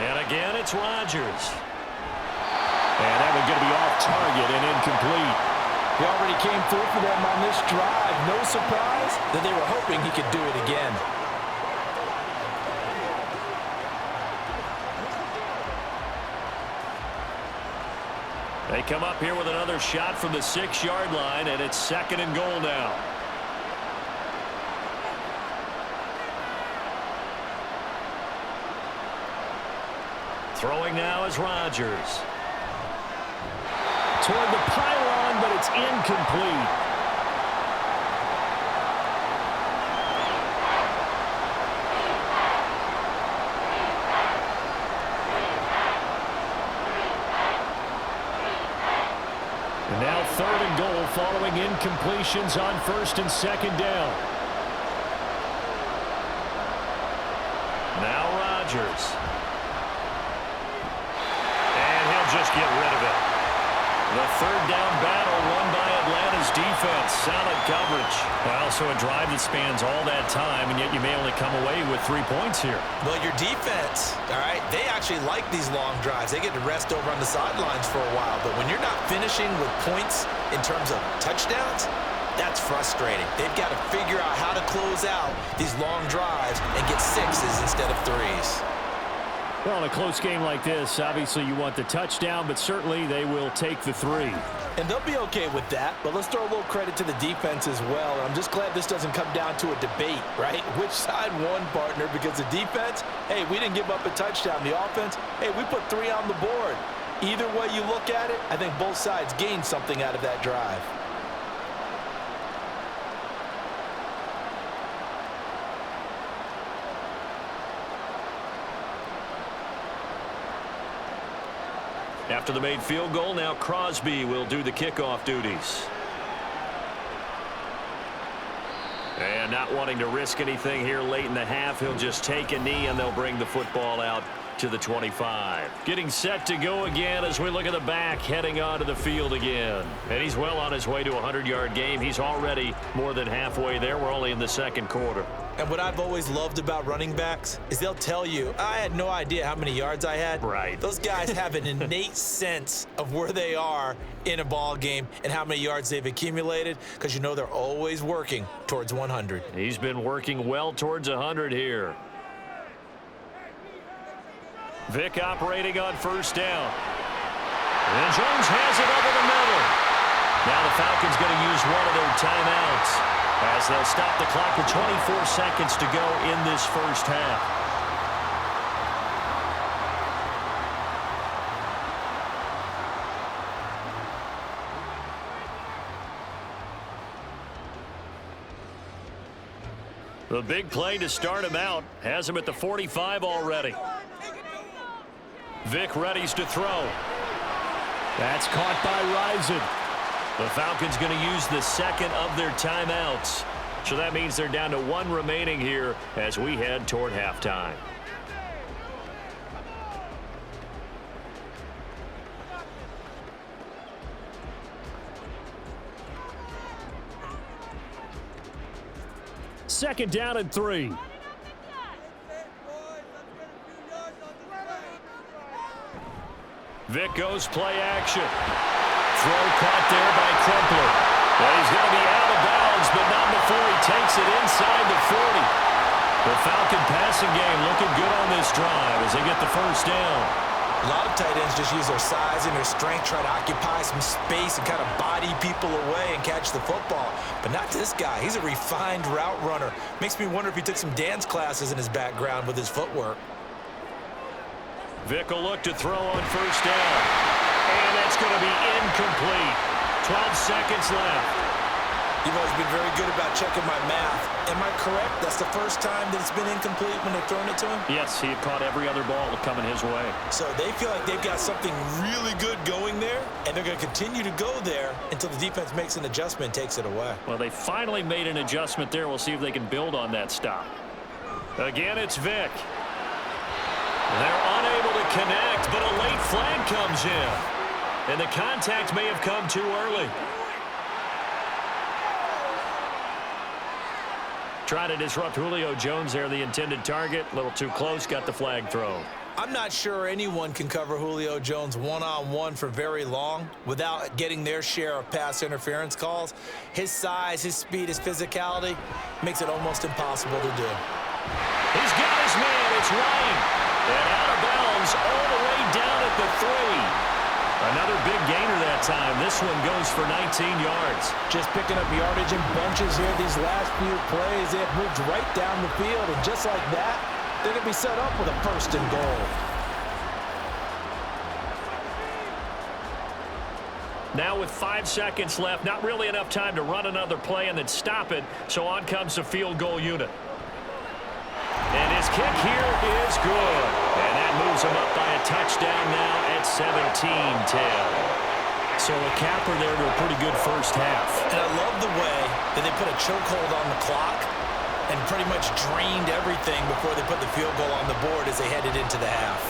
And again, it's Rodgers. And that one's going to be off target and incomplete. He already came through for them on this drive. No surprise that they were hoping he could do it again. They come up here with another shot from the 6-yard line, and it's 2nd and goal now. Throwing now is Rodgers. Toward the pylon, but it's incomplete. And now 3rd and goal following incompletions on 1st and 2nd down. Now Rodgers. And he'll just get rid of it. The 3rd down battle won by Atlanta's defense. Solid coverage. Well, so a drive that spans all that time, and yet you may only come away with 3 points here. Well, your defense, all right, they actually like these long drives. They get to rest over on the sidelines for a while. But when you're not finishing with points in terms of touchdowns, that's frustrating. They've got to figure out how to close out these long drives and get 6s instead of 3s. Well, in a close game like this, obviously you want the touchdown, but certainly they will take the 3. And they'll be okay with that, but let's throw a little credit to the defense as well. I'm just glad this doesn't come down to a debate, right? Which side won, partner? Because the defense, hey, we didn't give up a touchdown. The offense, hey, we put 3 on the board. Either way you look at it, I think both sides gained something out of that drive. After the made field goal, now Crosby will do the kickoff duties. And not wanting to risk anything here late in the half, he'll just take a knee and they'll bring the football out to the 25. Getting set to go again as we look at the back, heading onto the field again. And he's well on his way to a 100-yard game. He's already more than halfway there. We're only in the 2nd quarter. And what I've always loved about running backs is they'll tell you, I had no idea how many yards I had. Right. Those guys have an innate sense of where they are in a ball game and how many yards they've accumulated, because you know they're always working towards 100. He's been working well towards 100 here. Vic operating on first down. And Jones has it over the middle. Now the Falcons going to use one of their timeouts as they'll stop the clock with 24 seconds to go in this first half. The big play to start him out has him at the 45 already. Vic readies to throw. That's caught by Rison. The Falcons going to use the second of their timeouts. So that means they're down to one remaining here as we head toward halftime. Second down and 3. Vic goes play action. Throw caught there by Crumpler. Well, he's going to be out of bounds, but not before he takes it inside the 40. The Falcon passing game looking good on this drive as they get the first down. A lot of tight ends just use their size and their strength, try to occupy some space and kind of body people away and catch the football. But not this guy. He's a refined route runner. Makes me wonder if he took some dance classes in his background with his footwork. Vic will look to throw on first down. And that's going to be incomplete. 12 seconds left. You've always been very good about checking my math. Am I correct? That's the first time that it's been incomplete when they're throwing it to him? Yes, he had caught every other ball coming his way. So they feel like they've got something really good going there, and they're going to continue to go there until the defense makes an adjustment and takes it away. Well, they finally made an adjustment there. We'll see if they can build on that stop. Again, it's Vic. They're unable to connect, but a late flag comes in. And the contact may have come too early. Trying to disrupt Julio Jones there, the intended target. A little too close, got the flag thrown. I'm not sure anyone can cover Julio Jones one-on-one for very long without getting their share of pass interference calls. His size, his speed, his physicality makes it almost impossible to do. He's got his man. It's Ryan. And out of bounds all the way down at the 3. Another big gainer that time. This one goes for 19 yards. Just picking up yardage in bunches here these last few plays. They have moved right down the field, and just like that, they're going to be set up with a first and goal. Now with 5 seconds left, not really enough time to run another play and then stop it, so on comes the field goal unit. And his kick here is good. And that moves him up by a touchdown now at 17-10. So a capper there to a pretty good first half. And I love the way that they put a chokehold on the clock and pretty much drained everything before they put the field goal on the board as they headed into the half.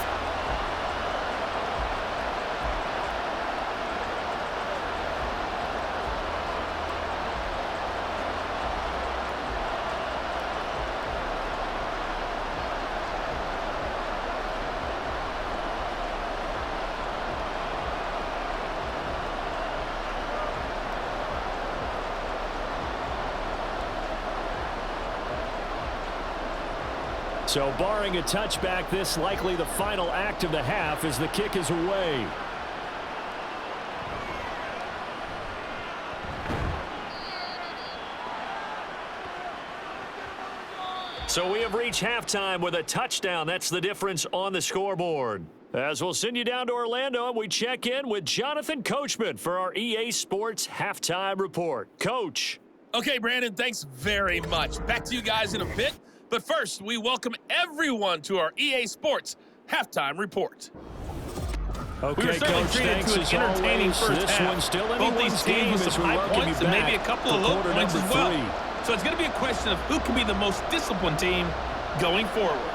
So barring a touchback, this likely the final act of the half as the kick is away. So we have reached halftime with a touchdown. That's the difference on the scoreboard. As we'll send you down to Orlando, and we check in with Jonathan Coachman for our EA Sports Halftime Report. Coach. Okay, Brandon, thanks very much. Back to you guys in a bit. But first, we welcome everyone to our EA Sports Halftime Report. Okay, We were certainly Coach, treated thanks to an as entertaining always. first This half. one's still Both anyone's these teams game with as some we high welcome points you and maybe a back couple for of low quarter points as number well. 3. So it's going to be a question of who can be the most disciplined team going forward.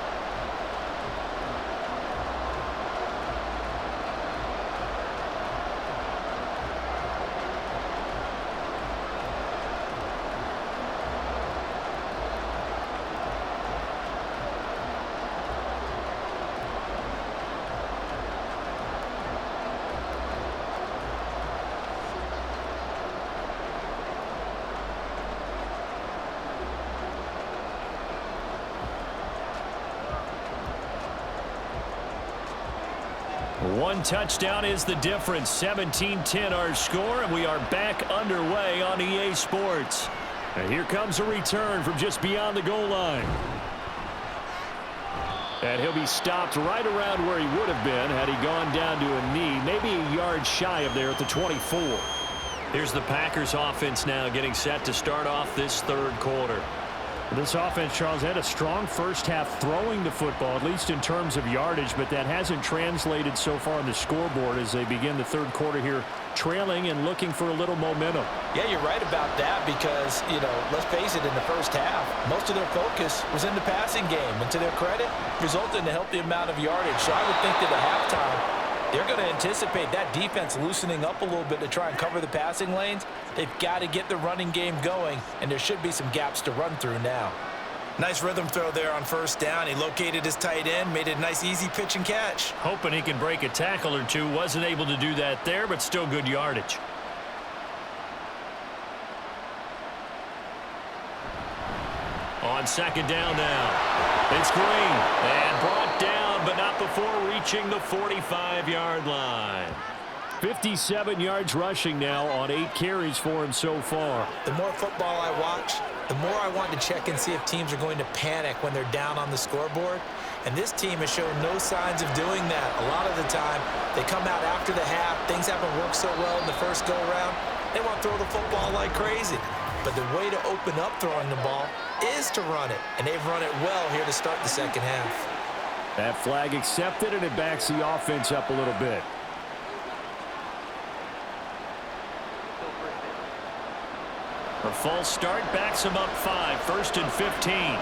One touchdown is the difference. 17-10 our score, and we are back underway on EA Sports. And here comes a return from just beyond the goal line. And he'll be stopped right around where he would have been had he gone down to a knee, maybe a yard shy of there at the 24. Here's the Packers offense now getting set to start off this third quarter. This offense, Charles, had a strong first half throwing the football, at least in terms of yardage, but that hasn't translated so far on the scoreboard as they begin the third quarter here, trailing and looking for a little momentum. Yeah, you're right about that because, let's face it, in the first half, most of their focus was in the passing game. And to their credit, resulted in a healthy amount of yardage. So I would think that at halftime, they're going to anticipate that defense loosening up a little bit to try and cover the passing lanes. They've got to get the running game going, and there should be some gaps to run through now. Nice rhythm throw there on first down. He located his tight end, made it a nice easy pitch and catch. Hoping he can break a tackle or two. Wasn't able to do that there, but still good yardage. On second down now. It's Green. And brought down, but not before reaching the 45-yard line. 57 yards rushing now on 8 carries for him so far. The more football I watch, the more I want to check and see if teams are going to panic when they're down on the scoreboard. And this team has shown no signs of doing that. A lot of the time, they come out after the half. Things haven't worked so well in the first go-around. They want to throw the football like crazy. But the way to open up throwing the ball is to run it. And they've run it well here to start the second half. That flag accepted, and it backs the offense up a little bit. A false start backs him up 5, 1st and 15.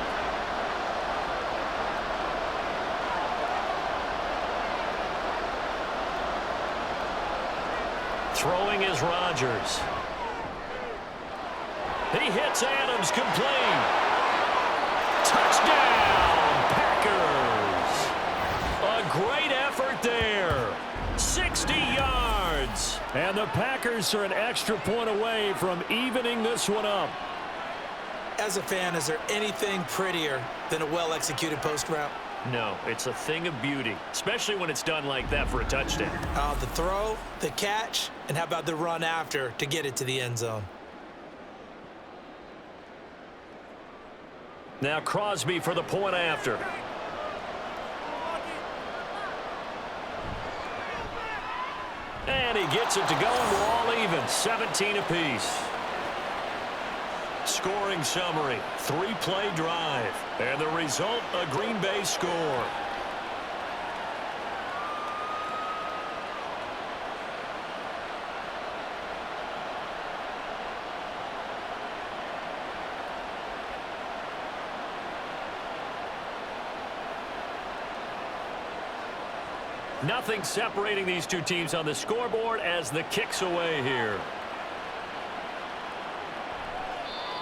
Throwing is Rodgers. He hits Adams, complete. Touchdown, Packers. A great effort there. 60 yards. And the Packers are an extra point away from evening this one up. As a fan, is there anything prettier than a well-executed post route? No, it's a thing of beauty, especially when it's done like that for a touchdown. The throw, the catch, and how about the run after to get it to the end zone? Now Crosby for the point after. And he gets it to go, and we're all even, 17 apiece. Scoring summary, 3-play drive. And the result, a Green Bay score. Nothing separating these two teams on the scoreboard as the kick's away here.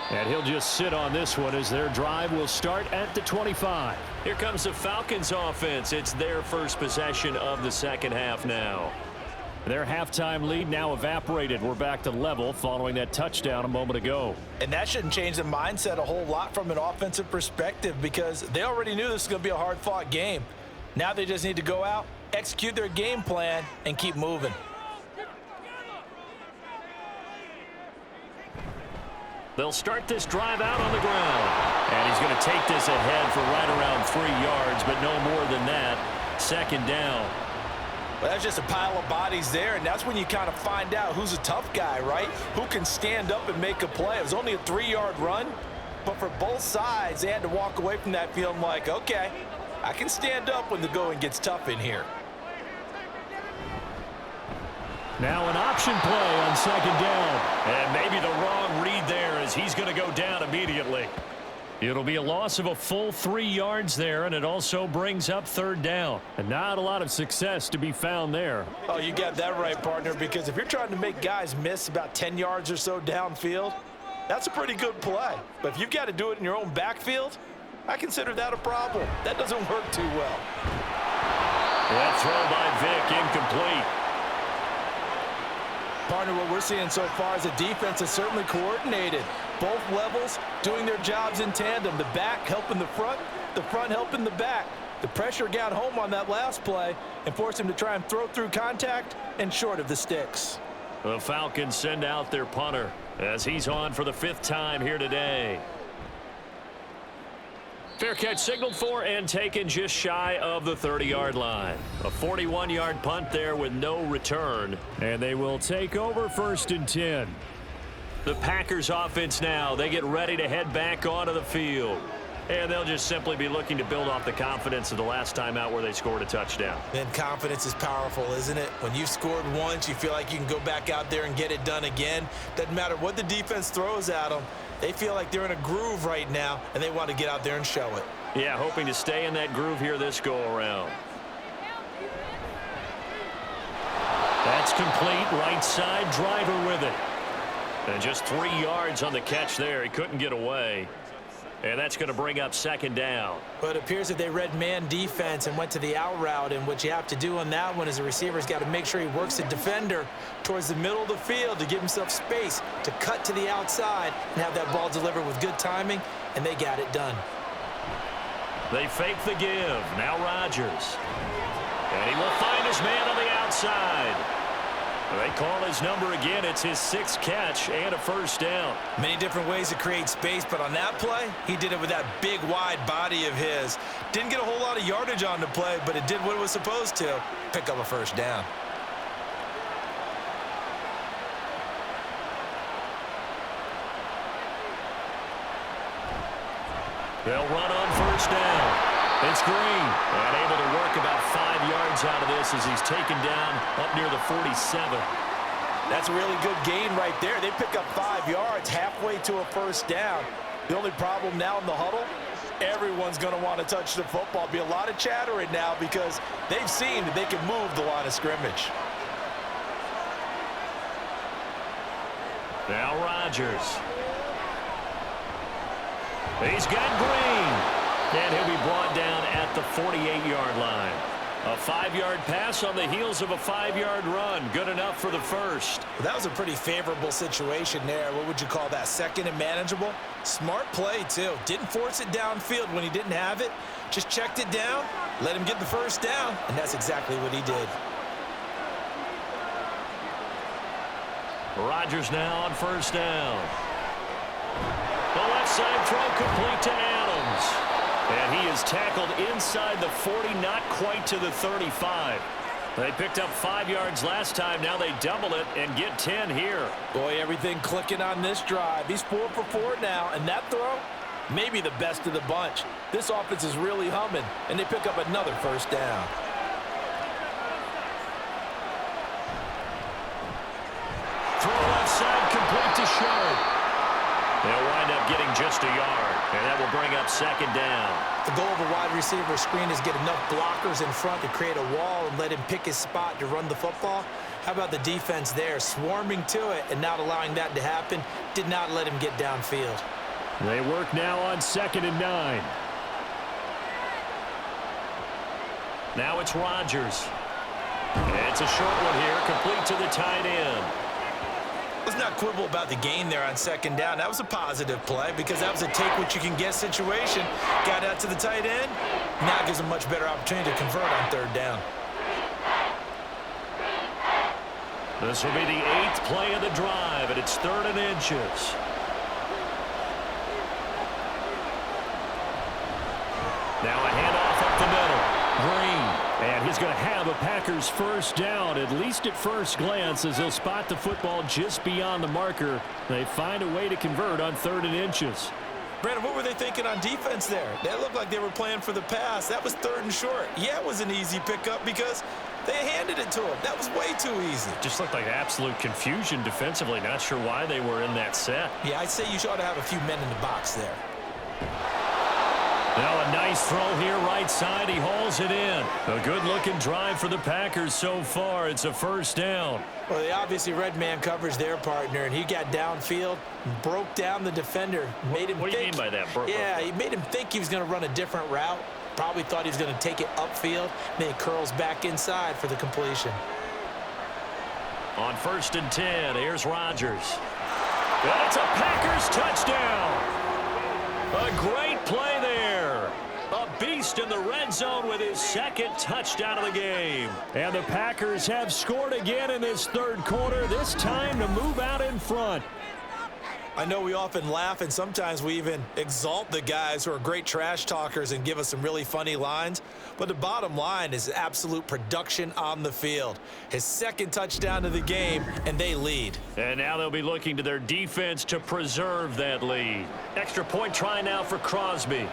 And he'll just sit on this one as their drive will start at the 25. Here comes the Falcons offense. It's their first possession of the second half now. Their halftime lead now evaporated. We're back to level following that touchdown a moment ago. And that shouldn't change the mindset a whole lot from an offensive perspective because they already knew this was going to be a hard-fought game. Now they just need to go out, execute their game plan, and keep moving. They'll start this drive out on the ground. And he's going to take this ahead for right around 3 yards, but no more than that. Second down. Well, that's just a pile of bodies there, and that's when you kind of find out who's a tough guy, right? Who can stand up and make a play. It was only a 3-yard run, but for both sides, they had to walk away from that feeling like, okay, I can stand up when the going gets tough in here. Now an option play on second down. And maybe the wrong read there as he's going to go down immediately. It'll be a loss of a full 3 yards there, and it also brings up third down. And not a lot of success to be found there. Oh, you got that right, partner, because if you're trying to make guys miss about 10 yards or so downfield, that's a pretty good play. But if you've got to do it in your own backfield, I consider that a problem. That doesn't work too well. That throw by Vick, incomplete. Partner, what we're seeing so far is the defense is certainly coordinated. Both levels doing their jobs in tandem. The back helping the front helping the back. The pressure got home on that last play and forced him to try and throw through contact and short of the sticks. The Falcons send out their punter as he's on for the 5th time here today. Fair catch signaled for and taken just shy of the 30-yard line. A 41-yard punt there with no return. And they will take over 1st and 10. The Packers offense now, they get ready to head back onto the field. And they'll just simply be looking to build off the confidence of the last time out where they scored a touchdown. Then confidence is powerful, isn't it? When you've scored once, you feel like you can go back out there and get it done again. Doesn't matter what the defense throws at them. They feel like they're in a groove right now, and they want to get out there and show it. Yeah, hoping to stay in that groove here this go-around. That's complete. Right side, driver with it. And just 3 yards on the catch there. He couldn't get away. And that's going to bring up 2nd down. But it appears that they read man defense and went to the out route. And what you have to do on that one is the receiver's got to make sure he works the defender towards the middle of the field to give himself space to cut to the outside and have that ball delivered with good timing. And they got it done. They fake the give. Now Rodgers. And he will find his man on the outside. They call his number again. It's his 6th catch and a 1st down. Many different ways to create space, but on that play, he did it with that big, wide body of his. Didn't get a whole lot of yardage on the play, but it did what it was supposed to, pick up a 1st down. They'll run on 1st down. It's Green, and able to work about 5 yards out of this as he's taken down up near the 47. That's a really good gain right there. They pick up 5 yards halfway to a 1st down. The only problem now in the huddle, everyone's going to want to touch the football. Be a lot of chattering now because they've seen that they can move the line of scrimmage. Now Rodgers. He's got Green. And he'll be brought down at the 48-yard line. A 5-yard pass on the heels of a 5-yard run. Good enough for the 1st. Well, that was a pretty favorable situation there. What would you call that? 2nd and manageable? Smart play, too. Didn't force it downfield when he didn't have it. Just checked it down, let him get the 1st down, and that's exactly what he did. Rodgers now on 1st down. The left side throw complete to Adams. And he is tackled inside the 40, not quite to the 35. They picked up 5 yards last time. Now they double it and get 10 here. Boy, everything clicking on this drive. He's 4 for 4 now, and that throw, maybe the best of the bunch. This offense is really humming, and they pick up another 1st down. Throw left side complete to Sharp. They'll wind up getting just a yard, and that will bring up 2nd down. The goal of a wide receiver screen is get enough blockers in front to create a wall and let him pick his spot to run the football. How about the defense there, swarming to it and not allowing that to happen? Did not let him get downfield. They work now on 2nd and 9. Now it's Rodgers. It's a short one here, complete to the tight end. Let's not quibble about the gain there on 2nd down. That was a positive play because that was a take-what-you-can-get situation. Got out to the tight end. Now gives a much better opportunity to convert on 3rd down. This will be the 8th play of the drive, and it's 3rd and inches. Now a handoff up the middle. Green. And he's going to have a Packers 1st down, at least at first glance, as they'll spot the football just beyond the marker. They find a way to convert on 3rd and inches. Brandon, what were they thinking on defense there? That looked like they were playing for the pass. That was 3rd and short. Yeah, it was an easy pickup because they handed it to him. That was way too easy. Just looked like absolute confusion defensively. Not sure why they were in that set. Yeah, I'd say you ought to have a few men in the box there. Now a nice throw here right side. He hauls it in. A good-looking drive for the Packers so far. It's a 1st down. Well, they obviously read man coverage their partner, and he got downfield, broke down the defender, made him What do you mean by that? Yeah, he made him think he was going to run a different route. Probably thought he was going to take it upfield. Then he curls back inside for the completion. On 1st and 10, here's Rodgers. And it's a Packers touchdown. A great play there. A beast in the red zone with his second touchdown of the game. And the Packers have scored again in this third quarter, this time to move out in front. I know we often laugh and sometimes we even exalt the guys who are great trash talkers and give us some really funny lines. But the bottom line is absolute production on the field. His second touchdown of the game, and they lead. And now they'll be looking to their defense to preserve that lead. Extra point try now for Crosby.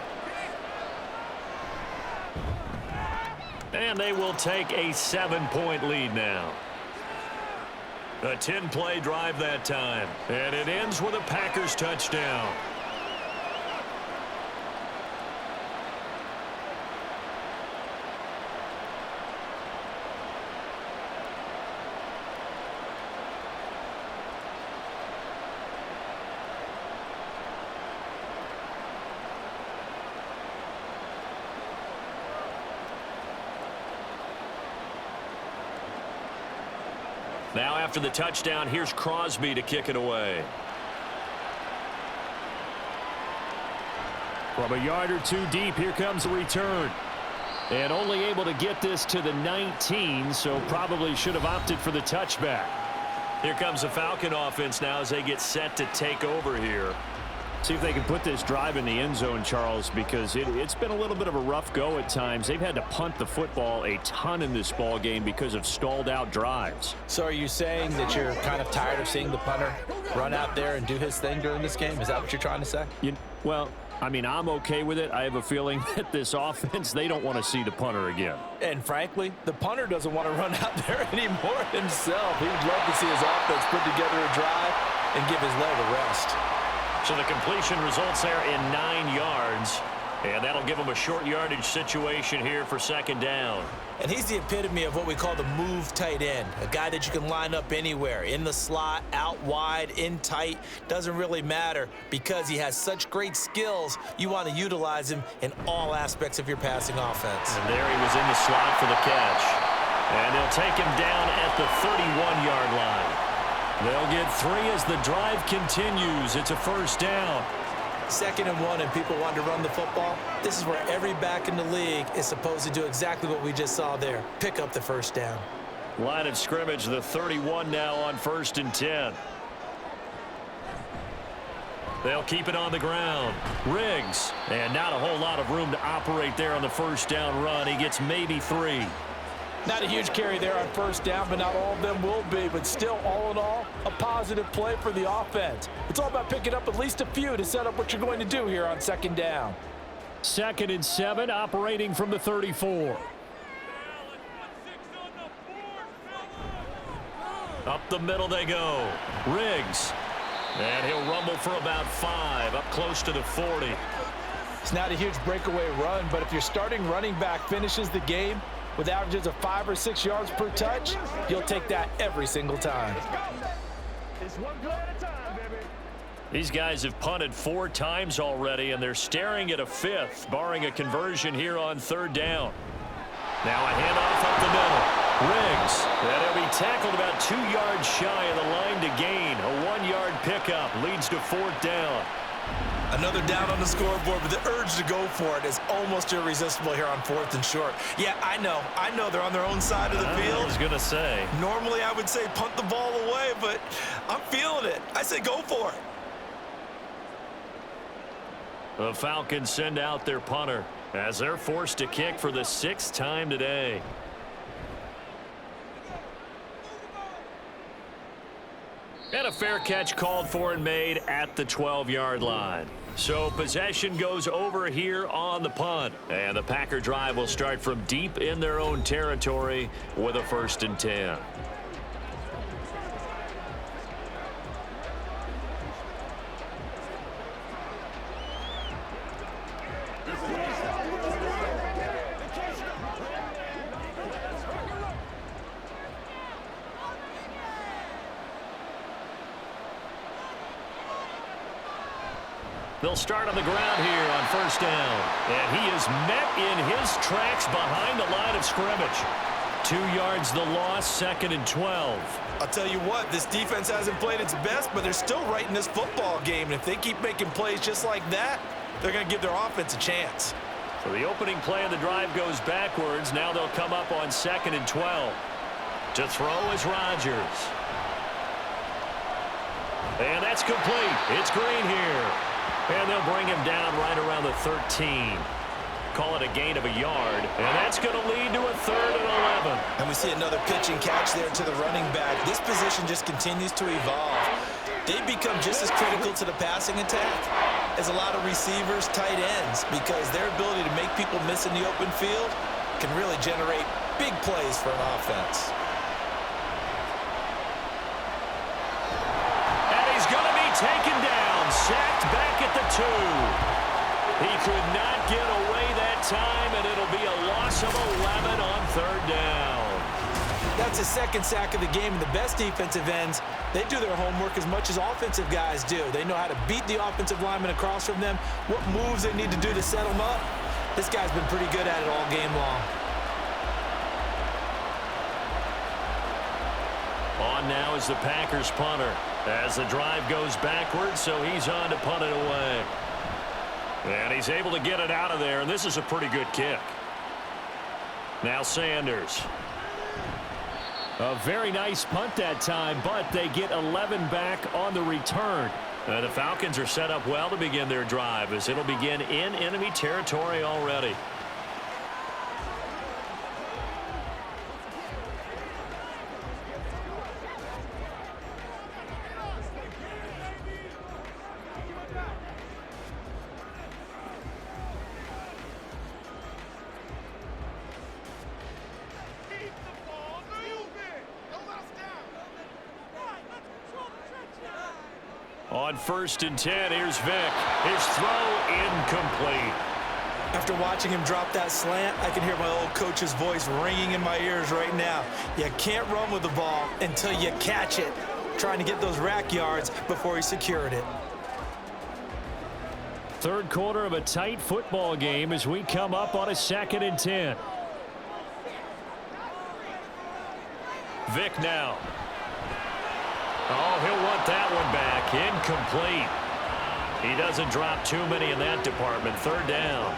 And they will take a 7-point lead now. A 10-play drive that time. And it ends with a Packers touchdown. Now after the touchdown, here's Crosby to kick it away. From a yard or two deep, here comes the return. And only able to get this to the 19, so probably should have opted for the touchback. Here comes the Falcon offense now as they get set to take over here. See if they can put this drive in the end zone, Charles, because it's been a little bit of a rough go at times. They've had to punt the football a ton in this ball game because of stalled out drives. So are you saying that you're kind of tired of seeing the punter run out there and do his thing during this game? Is that what you're trying to say? Well, I mean, I'm okay with it. I have a feeling that this offense, they don't want to see the punter again. And frankly, the punter doesn't want to run out there anymore himself. He would love to see his offense put together a drive and give his leg a rest. So the completion results there in 9 yards. And that'll give them a short yardage situation here for second down. And he's the epitome of what we call the move tight end. A guy that you can line up anywhere, in the slot, out wide, in tight. Doesn't really matter because he has such great skills. You want to utilize him in all aspects of your passing offense. And there he was in the slot for the catch. And they'll take him down at the 31-yard line. They'll get 3 as the drive continues. It's a first down. 2nd and 1 and people want to run the football. This is where every back in the league is supposed to do exactly what we just saw there. Pick up the first down. Line of scrimmage, the 31 now on 1st and 10. They'll keep it on the ground. Riggs. And not a whole lot of room to operate there on the first down run. He gets maybe 3. Not a huge carry there on first down, but not all of them will be. But still, all in all, a positive play for the offense. It's all about picking up at least a few to set up what you're going to do here on 2nd down. 2nd and 7, operating from the 34. Up the middle they go. Riggs. And he'll rumble for about 5, up close to the 40. It's not a huge breakaway run, but if your starting running back finishes the game with averages of 5 or 6 yards per touch, you'll take that every single time. It's one play at a time, baby. These guys have punted 4 times already, and they're staring at a 5th, barring a conversion here on 3rd down. Now a handoff up the middle. Riggs. And he'll be tackled about 2 yards shy of the line to gain. A 1-yard pickup leads to 4th down. Another down on the scoreboard, but the urge to go for it is almost irresistible here on 4th and short. Yeah, I know they're on their own side of the field. I was going to say. Normally I would say punt the ball away, but I'm feeling it. I say go for it. The Falcons send out their punter as they're forced to kick for the 6th time today. And a fair catch called for and made at the 12-yard line. So possession goes over here on the punt. And the Packer drive will start from deep in their own territory with a 1st and 10. They'll start on the ground here on 1st down. And he is met in his tracks behind the line of scrimmage. 2 yards the loss, 2nd and 12. I'll tell you what, this defense hasn't played its best, but they're still right in this football game. And if they keep making plays just like that, they're going to give their offense a chance. So the opening play of the drive goes backwards. Now they'll come up on 2nd and 12. To throw is Rodgers. And that's complete. It's Green here. And they'll bring him down right around the 13. Call it a gain of a yard. And that's going to lead to a 3rd and 11. And we see another pitch and catch there to the running back. This position just continues to evolve. They've become just as critical to the passing attack as a lot of receivers, tight ends, because their ability to make people miss in the open field can really generate big plays for an offense. And he's going to be taken down, sacked back at the 2. He could not get away that time, and it'll be a loss of 11 on 3rd down. That's his 2nd sack of the game, and the best defensive ends, they do their homework as much as offensive guys do. They know how to beat the offensive lineman across from them, what moves they need to do to set them up. This guy's been pretty good at it all game long. On now is the Packers punter as the drive goes backwards, so he's on to punt it away. And he's able to get it out of there, and this is a pretty good kick. Now Sanders. A very nice punt that time, but they get 11 back on the return. The Falcons are set up well to begin their drive as it'll begin in enemy territory already. On 1st and 10, here's Vick. His throw incomplete. After watching him drop that slant, I can hear my old coach's voice ringing in my ears right now. You can't run with the ball until you catch it. Trying to get those rack yards before he secured it. 3rd quarter of a tight football game as we come up on a 2nd and 10. Vick now. Oh, he'll want that one back. Incomplete. He doesn't drop too many in that department. 3rd down.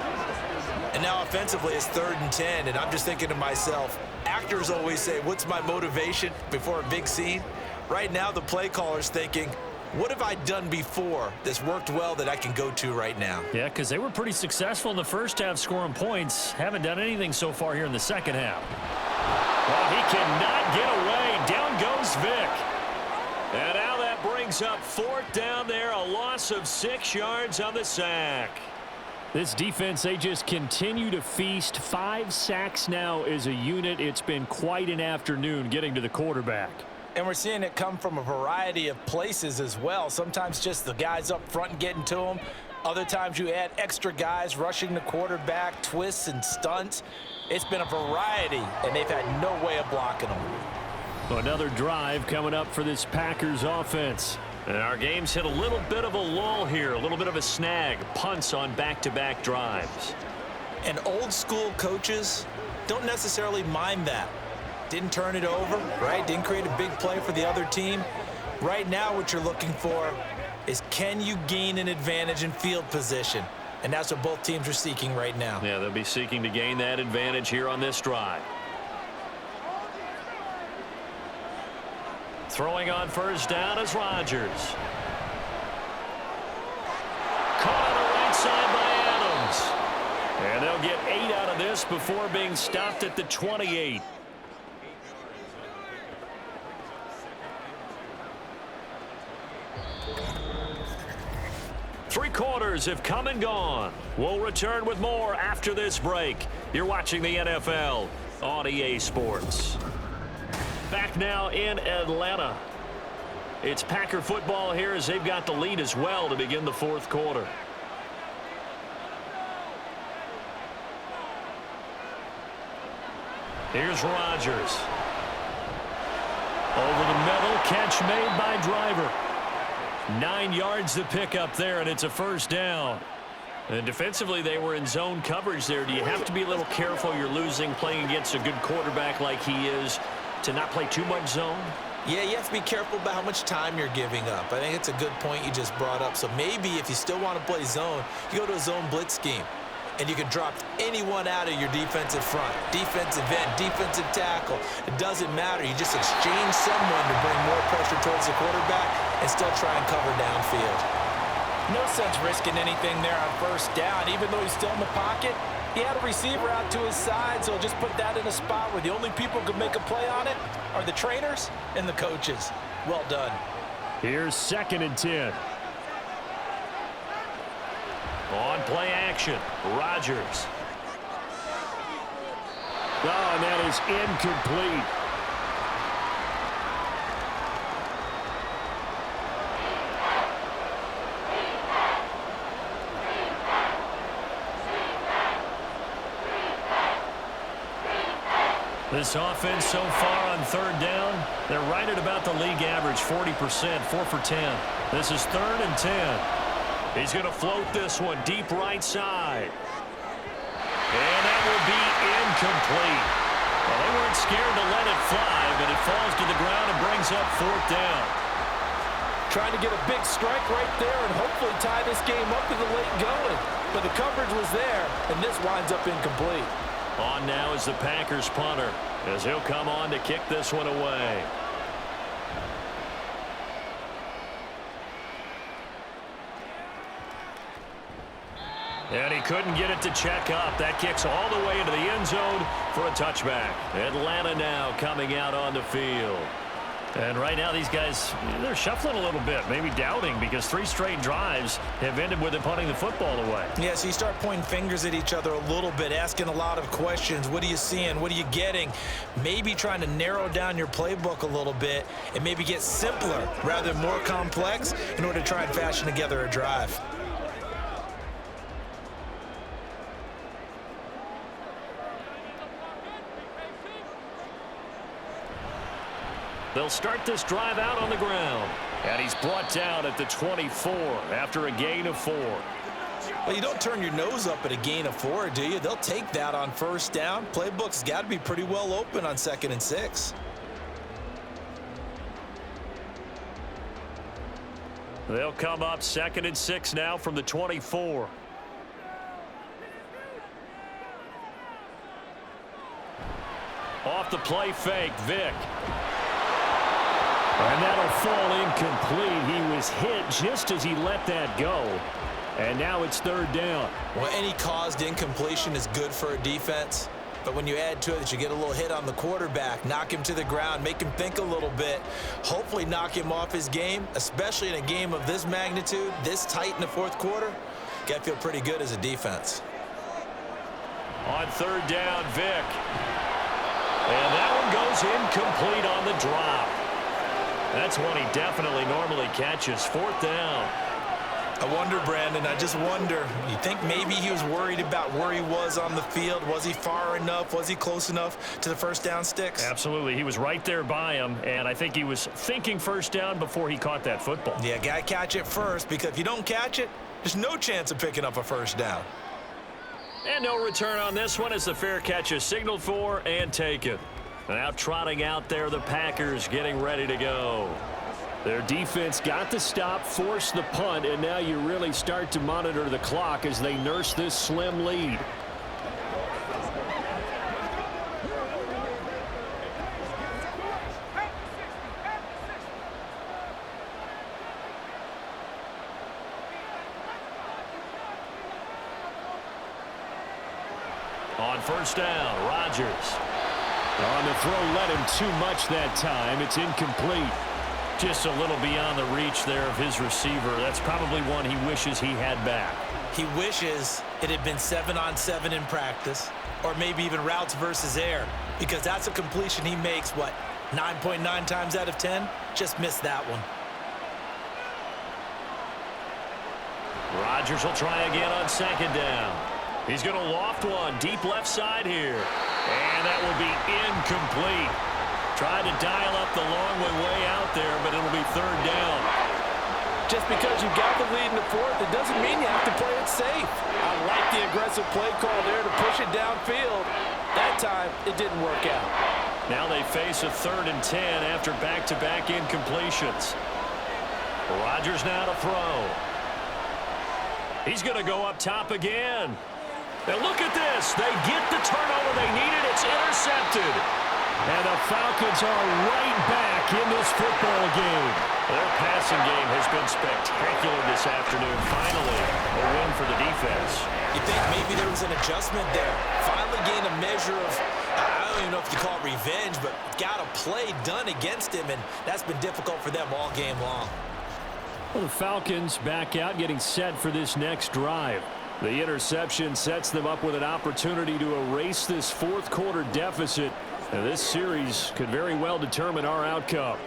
And now offensively it's 3rd and 10, and I'm just thinking to myself, actors always say, what's my motivation before a big scene? Right now the play caller's thinking, what have I done before that's worked well that I can go to right now? Yeah, because they were pretty successful in the first half scoring points. Haven't done anything so far here in the second half. Well, he cannot get away. Down goes Vick. And now that brings up 4th down there, a loss of 6 yards on the sack. This defense, they just continue to feast. 5 sacks now as a unit. It's been quite an afternoon getting to the quarterback. And we're seeing it come from a variety of places as well. Sometimes just the guys up front and getting to them. Other times you add extra guys rushing the quarterback, twists and stunts. It's been a variety, and they've had no way of blocking them. Another drive coming up for this Packers offense. And our game's hit a little bit of a lull here, a little bit of a snag. Punts on back-to-back drives. And old school coaches don't necessarily mind that. Didn't turn it over, right? Didn't create a big play for the other team. Right now what you're looking for is, can you gain an advantage in field position? And that's what both teams are seeking right now. Yeah, they'll be seeking to gain that advantage here on this drive. Throwing on 1st down is Rodgers. Caught on the right side by Adams. And they'll get 8 out of this before being stopped at the 28. Three quarters have come and gone. We'll return with more after this break. You're watching the NFL on EA Sports. Back now in Atlanta. It's Packer football here as they've got the lead as well to begin the 4th quarter. Here's Rodgers. Over the middle, catch made by Driver. 9 yards to pick up there, and it's a 1st down. And defensively, they were in zone coverage there. Do you have to be a little careful? You're losing, playing against a good quarterback like he is, to not play too much zone? Yeah, you have to be careful about how much time you're giving up. I think it's a good point you just brought up. So maybe if you still want to play zone, you go to a zone blitz scheme. and you can drop anyone out of your defensive front, defensive end, defensive tackle. It doesn't matter. You just exchange someone to bring more pressure towards the quarterback and still try and cover downfield. No sense risking anything there on first down. Even though he's still in the pocket, he had a receiver out to his side, so just put that in a spot where the only people who can make a play on it are the trainers and the coaches. Well done. Here's 2nd and 10. On play action, Rodgers. Oh, and that is incomplete. This offense so far on 3rd down, they're right at about the league average, 40%, 4 for 10. This is 3rd and 10. He's going to float this one deep right side. And that will be incomplete. Well, they weren't scared to let it fly, but it falls to the ground and brings up 4th down. Trying to get a big strike right there and hopefully tie this game up in the late going. But the coverage was there, and this winds up incomplete. On now is the Packers punter, as he'll come on to kick this one away. And he couldn't get it to check up. That kicks all the way into the end zone for a touchback. Atlanta now coming out on the field. And right now these guys, they're shuffling a little bit, maybe doubting, because 3 straight drives have ended with them punting the football away. Yeah, so you start pointing fingers at each other a little bit, asking a lot of questions. What are you seeing? What are you getting? Maybe trying to narrow down your playbook a little bit and maybe get simpler rather than more complex in order to try and fashion together a drive. They'll start this drive out on the ground. And he's brought down at the 24 after a gain of 4. Well, you don't turn your nose up at a gain of 4, do you? They'll take that on first down. Playbook's got to be pretty well open on 2nd and 6. They'll come up 2nd and 6 now from the 24. Off the play fake, Vick. And that'll fall incomplete. He was hit just as he let that go. And now it's 3rd down. Well, any caused incompletion is good for a defense. But when you add to it that you get a little hit on the quarterback, knock him to the ground, make him think a little bit, hopefully knock him off his game, especially in a game of this magnitude, this tight in the 4th quarter, got to feel pretty good as a defense. On 3rd down, Vick. And that one goes incomplete on the drop. That's one he definitely normally catches. 4th down. I wonder, Brandon, I just wonder, you think maybe he was worried about where he was on the field? Was he far enough? Was he close enough to the first down sticks? Absolutely. He was right there by him, and I think he was thinking first down before he caught that football. Yeah, got to catch it first, because if you don't catch it, there's no chance of picking up a first down. And no return on this one as the fair catch is signaled for and taken. Now trotting out there, the Packers getting ready to go. Their defense got the stop, forced the punt, and now you really start to monitor the clock as they nurse this slim lead. On first down, Rodgers. On the throw, let him too much that time. It's incomplete. Just a little beyond the reach there of his receiver. That's probably one he wishes he had back. He wishes it had been 7-on-7 in practice, or maybe even routes versus air, because that's a completion he makes, what, 9.9 times out of 10? Just missed that one. Rodgers will try again on 2nd down. He's going to loft one deep left side here. And that will be incomplete. Tried to dial up the long way out there, but it'll be 3rd down. Just because you got the lead in the 4th, it doesn't mean you have to play it safe. I like the aggressive play call there to push it downfield. That time, it didn't work out. Now they face a 3rd and 10 after back-to-back incompletions. Rodgers now to throw. He's going to go up top again. And look at this. They get the turnover they needed. It's intercepted. And the Falcons are right back in this football game. Their passing game has been spectacular this afternoon. Finally, a win for the defense. You think maybe there was an adjustment there. Finally gained a measure of, I don't even know if you call it revenge, but got a play done against him, and that's been difficult for them all game long. Well, the Falcons back out, getting set for this next drive. The interception sets them up with an opportunity to erase this fourth quarter deficit. And this series could very well determine our outcome.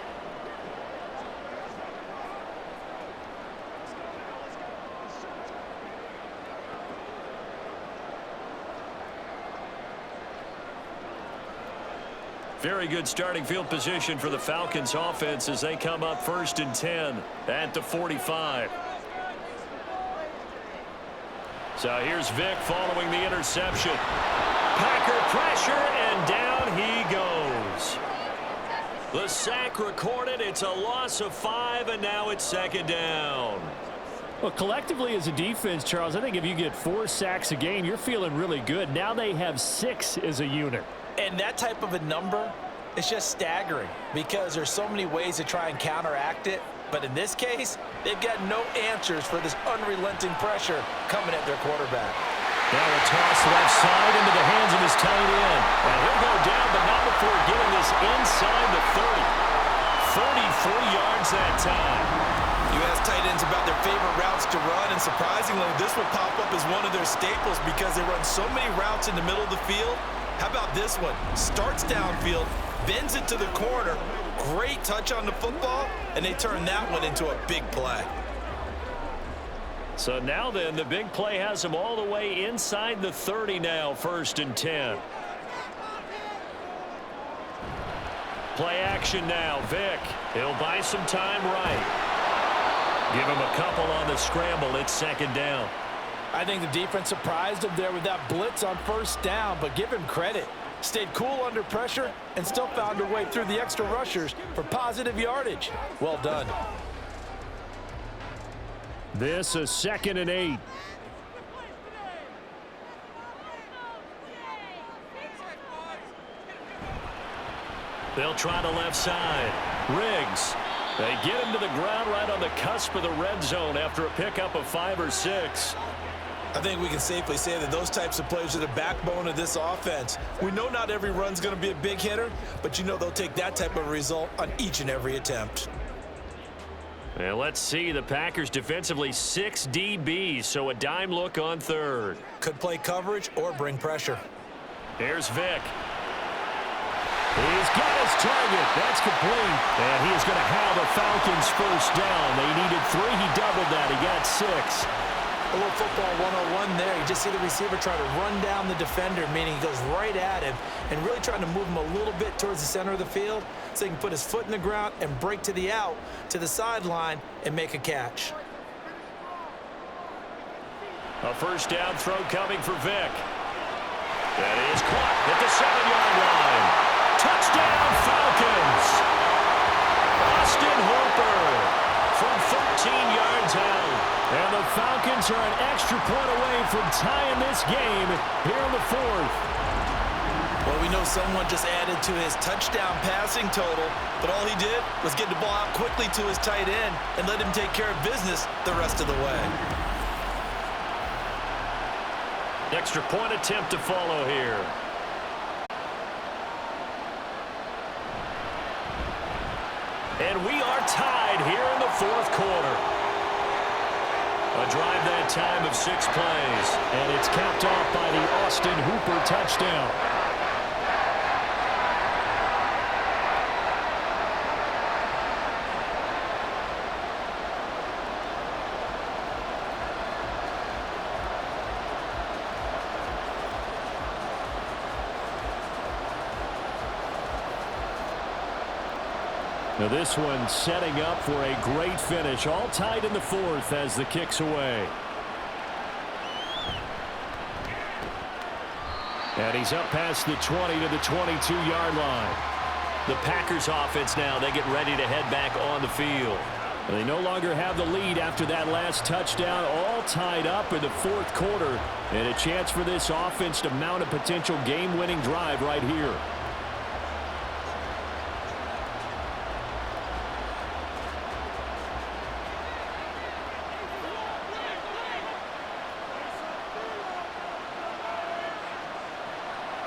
Very good starting field position for the Falcons offense as they come up 1st and 10 at the 45. So here's Vic following the interception. Packer pressure, and down he goes. The sack recorded. It's a loss of 5, and now it's 2nd down. Well, collectively as a defense, Charles, I think if you get 4 sacks a game, you're feeling really good. Now they have 6 as a unit. And that type of a number is just staggering because there's so many ways to try and counteract it. But in this case, they've got no answers for this unrelenting pressure coming at their quarterback. Now a toss left side into the hands of his tight end. And he'll go down, but not before getting this inside the 30. 33 yards that time. You ask tight ends about their favorite routes to run, and surprisingly, this will pop up as one of their staples because they run so many routes in the middle of the field. How about this one? Starts downfield, bends it to the corner, great touch on the football, and they turn that one into a big play. So now then, the big play has them all the way inside the 30 now, 1st and 10. Play action now, Vic. He'll buy some time right. Give him a couple on the scramble. It's 2nd down. I think the defense surprised him there with that blitz on 1st down, but give him credit. Stayed cool under pressure and still found her way through the extra rushers for positive yardage. Well done. This is 2nd and 8. They'll try the left side. Riggs. They get him to the ground right on the cusp of the red zone after a pickup of 5 or 6. I think we can safely say that those types of plays are the backbone of this offense. We know not every run's going to be a big hitter, but you know they'll take that type of result on each and every attempt. And let's see, the Packers defensively 6 DBs, so a dime look on 3rd. Could play coverage or bring pressure. Here's Vic. He's got his target. That's complete. And he is going to have a Falcons 1st down. They needed 3. He doubled that. He got 6. A little football 101 there. You just see the receiver try to run down the defender, meaning he goes right at him and really trying to move him a little bit towards the center of the field so he can put his foot in the ground and break to the out, to the sideline, and make a catch. A 1st down throw coming for Vic. That is caught at the 7-yard line. Touchdown, Falcons! Austin Hooper from 13 yards out. And the Falcons are an extra point away from tying this game here in the 4th. Well, we know someone just added to his touchdown passing total, but all he did was get the ball out quickly to his tight end and let him take care of business the rest of the way. Extra point attempt to follow here. And we are tied here in the 4th quarter. A drive that time of 6 plays. And it's capped off by the Austin Hooper touchdown. Now this one setting up for a great finish. All tied in the 4th as the kick's away. And he's up past the 20 to the 22-yard line. The Packers offense now, they get ready to head back on the field. They no longer have the lead after that last touchdown, all tied up in the fourth quarter, and a chance for this offense to mount a potential game-winning drive right here.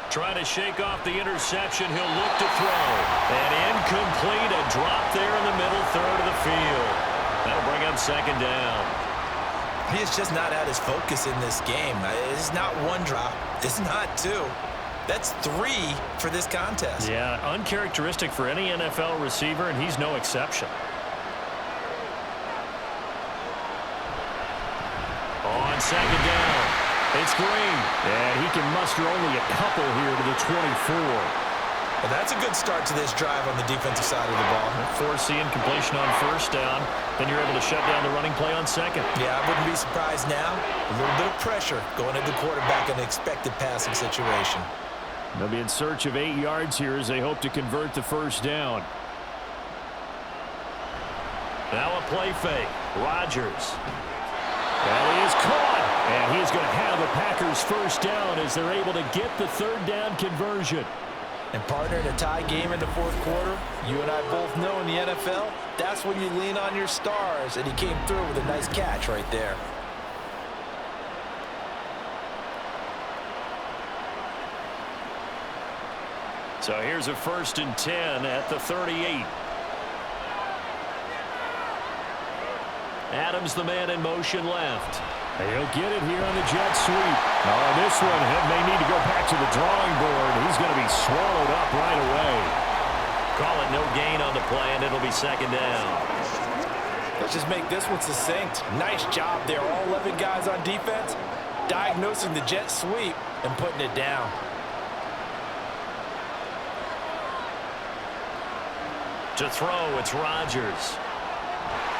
Trying to shake off the interception. He'll look to throw. And incomplete. A drop there in the middle third of the field. That'll bring up second down. He has just not had his focus in this game. It's not one drop. It's not two. That's 3 for this contest. Yeah, uncharacteristic for any NFL receiver, and he's no exception. On second down. It's Green. And he can muster only a couple here to the 24. Well, that's a good start to this drive on the defensive side of the ball. Forcing completion on first down. Then you're able to shut down the running play on second. Yeah, I wouldn't be surprised now. A little bit of pressure going at the quarterback in an expected passing situation. They'll be in search of 8 yards here as they hope to convert the first down. Now a play fake. Rodgers. Well, he is caught. And he's going to have a Packers first down as they're able to get the third down conversion. And partner, in a tie game in the fourth quarter, you and I both know in the NFL, that's when you lean on your stars. And he came through with a nice catch right there. So here's a 1st and 10 at the 38. Adams, the man in motion left. He'll get it here on the jet sweep. Oh, this one may need to go back to the drawing board. He's going to be swallowed up right away. Call it no gain on the play, and it'll be second down. Let's just make this one succinct. Nice job there. All 11 guys on defense diagnosing the jet sweep and putting it down. To throw, it's Rodgers.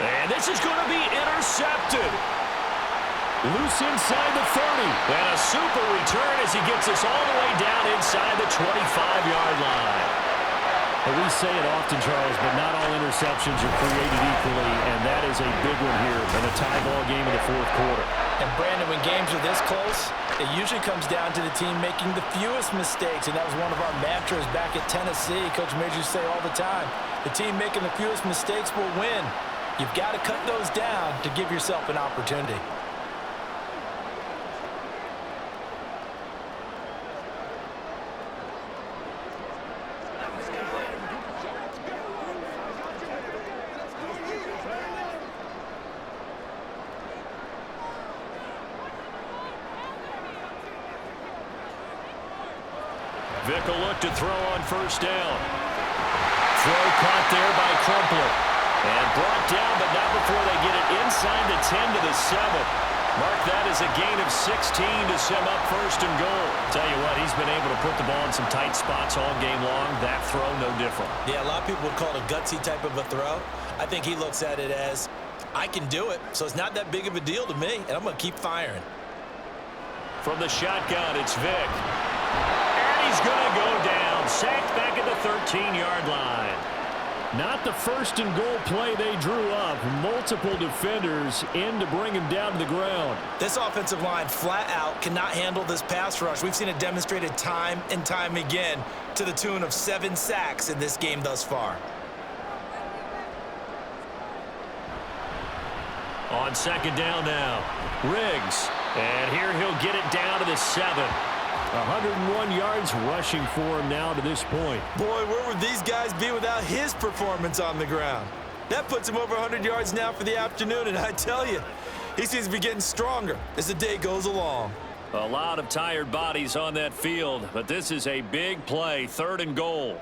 And this is going to be intercepted. Loose inside the 30. And a super return as he gets us all the way down inside the 25-yard line. And we say it often, Charles, but not all interceptions are created equally, and that is a big one here in a tie ball game in the fourth quarter. And, Brandon, when games are this close, it usually comes down to the team making the fewest mistakes, and that was one of our mantras back at Tennessee. Coach made you say all the time, the team making the fewest mistakes will win. You've got to cut those down to give yourself an opportunity. Vick will look to throw on first down. Throw caught there by Crumpler. And brought down, but not before they get it inside the 10 to the 7. Mark that as a gain of 16 to sum up 1st and goal. Tell you what, he's been able to put the ball in some tight spots all game long. That throw, no different. Yeah, a lot of people would call it a gutsy type of a throw. I think he looks at it as, I can do it, so it's not that big of a deal to me, and I'm going to keep firing. From the shotgun, it's Vick. And he's going to go down. Sacked back at the 13-yard line. Not the 1st and goal play they drew up. Multiple defenders in to bring him down to the ground. This offensive line flat out cannot handle this pass rush. We've seen it demonstrated time and time again to the tune of 7 sacks in this game thus far. On second down now, Riggs. And here he'll get it down to the 7. 101 yards rushing for him now to this point. Boy, where would these guys be without his performance on the ground? That puts him over 100 yards now for the afternoon, and I tell you, he seems to be getting stronger as the day goes along. A lot of tired bodies on that field, but this is a big play, 3rd and goal.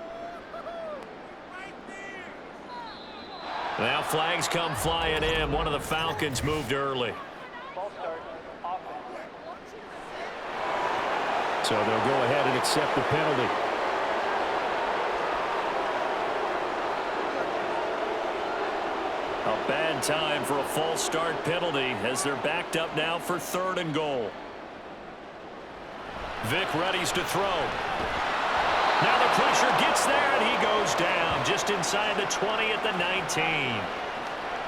Now flags come flying in. One of the Falcons moved early. So they'll go ahead and accept the penalty. A bad time for a false start penalty as they're backed up now for 3rd and goal. Vick readies to throw. Now the pressure gets there and he goes down just inside the 20 at the 19.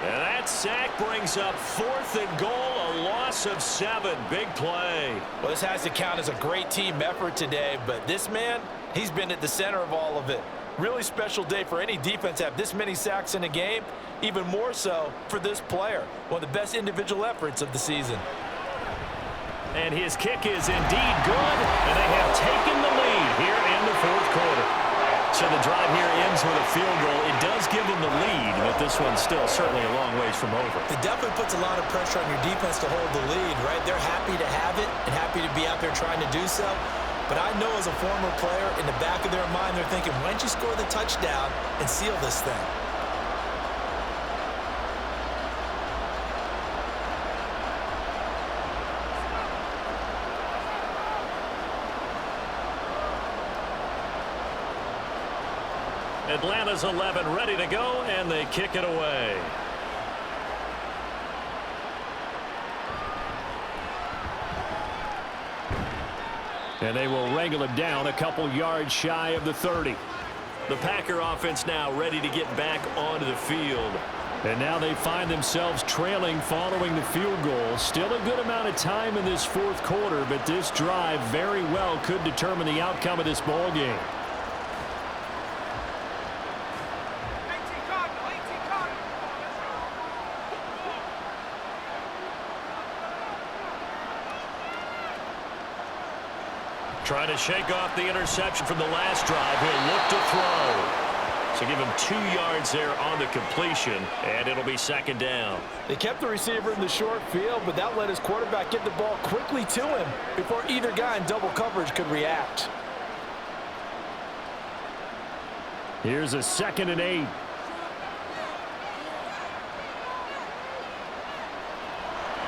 And that sack brings up 4th and goal, a loss of 7. Big play. Well, this has to count as a great team effort today, but this man, he's been at the center of all of it. Really special day for any defense to have this many sacks in a game, even more so for this player. One of the best individual efforts of the season. And his kick is indeed good, and they have taken the lead here in the 4th quarter. So the drive here ends with a field goal. It does give them the lead, but this one's still certainly a long ways from over. It definitely puts a lot of pressure on your defense to hold the lead, right? They're happy to have it and happy to be out there trying to do so. But I know as a former player, in the back of their mind, they're thinking, why don't you score the touchdown and seal this thing? Atlanta's 11 ready to go, and they kick it away. And they will wrangle it down a couple yards shy of the 30. The Packer offense now ready to get back onto the field. And now they find themselves trailing following the field goal. Still a good amount of time in this 4th quarter, but this drive very well could determine the outcome of this ball game. Trying to shake off the interception from the last drive. He'll look to throw. So give him 2 yards there on the completion, and it'll be 2nd down. They kept the receiver in the short field, but that let his quarterback get the ball quickly to him before either guy in double coverage could react. Here's a 2nd and 8.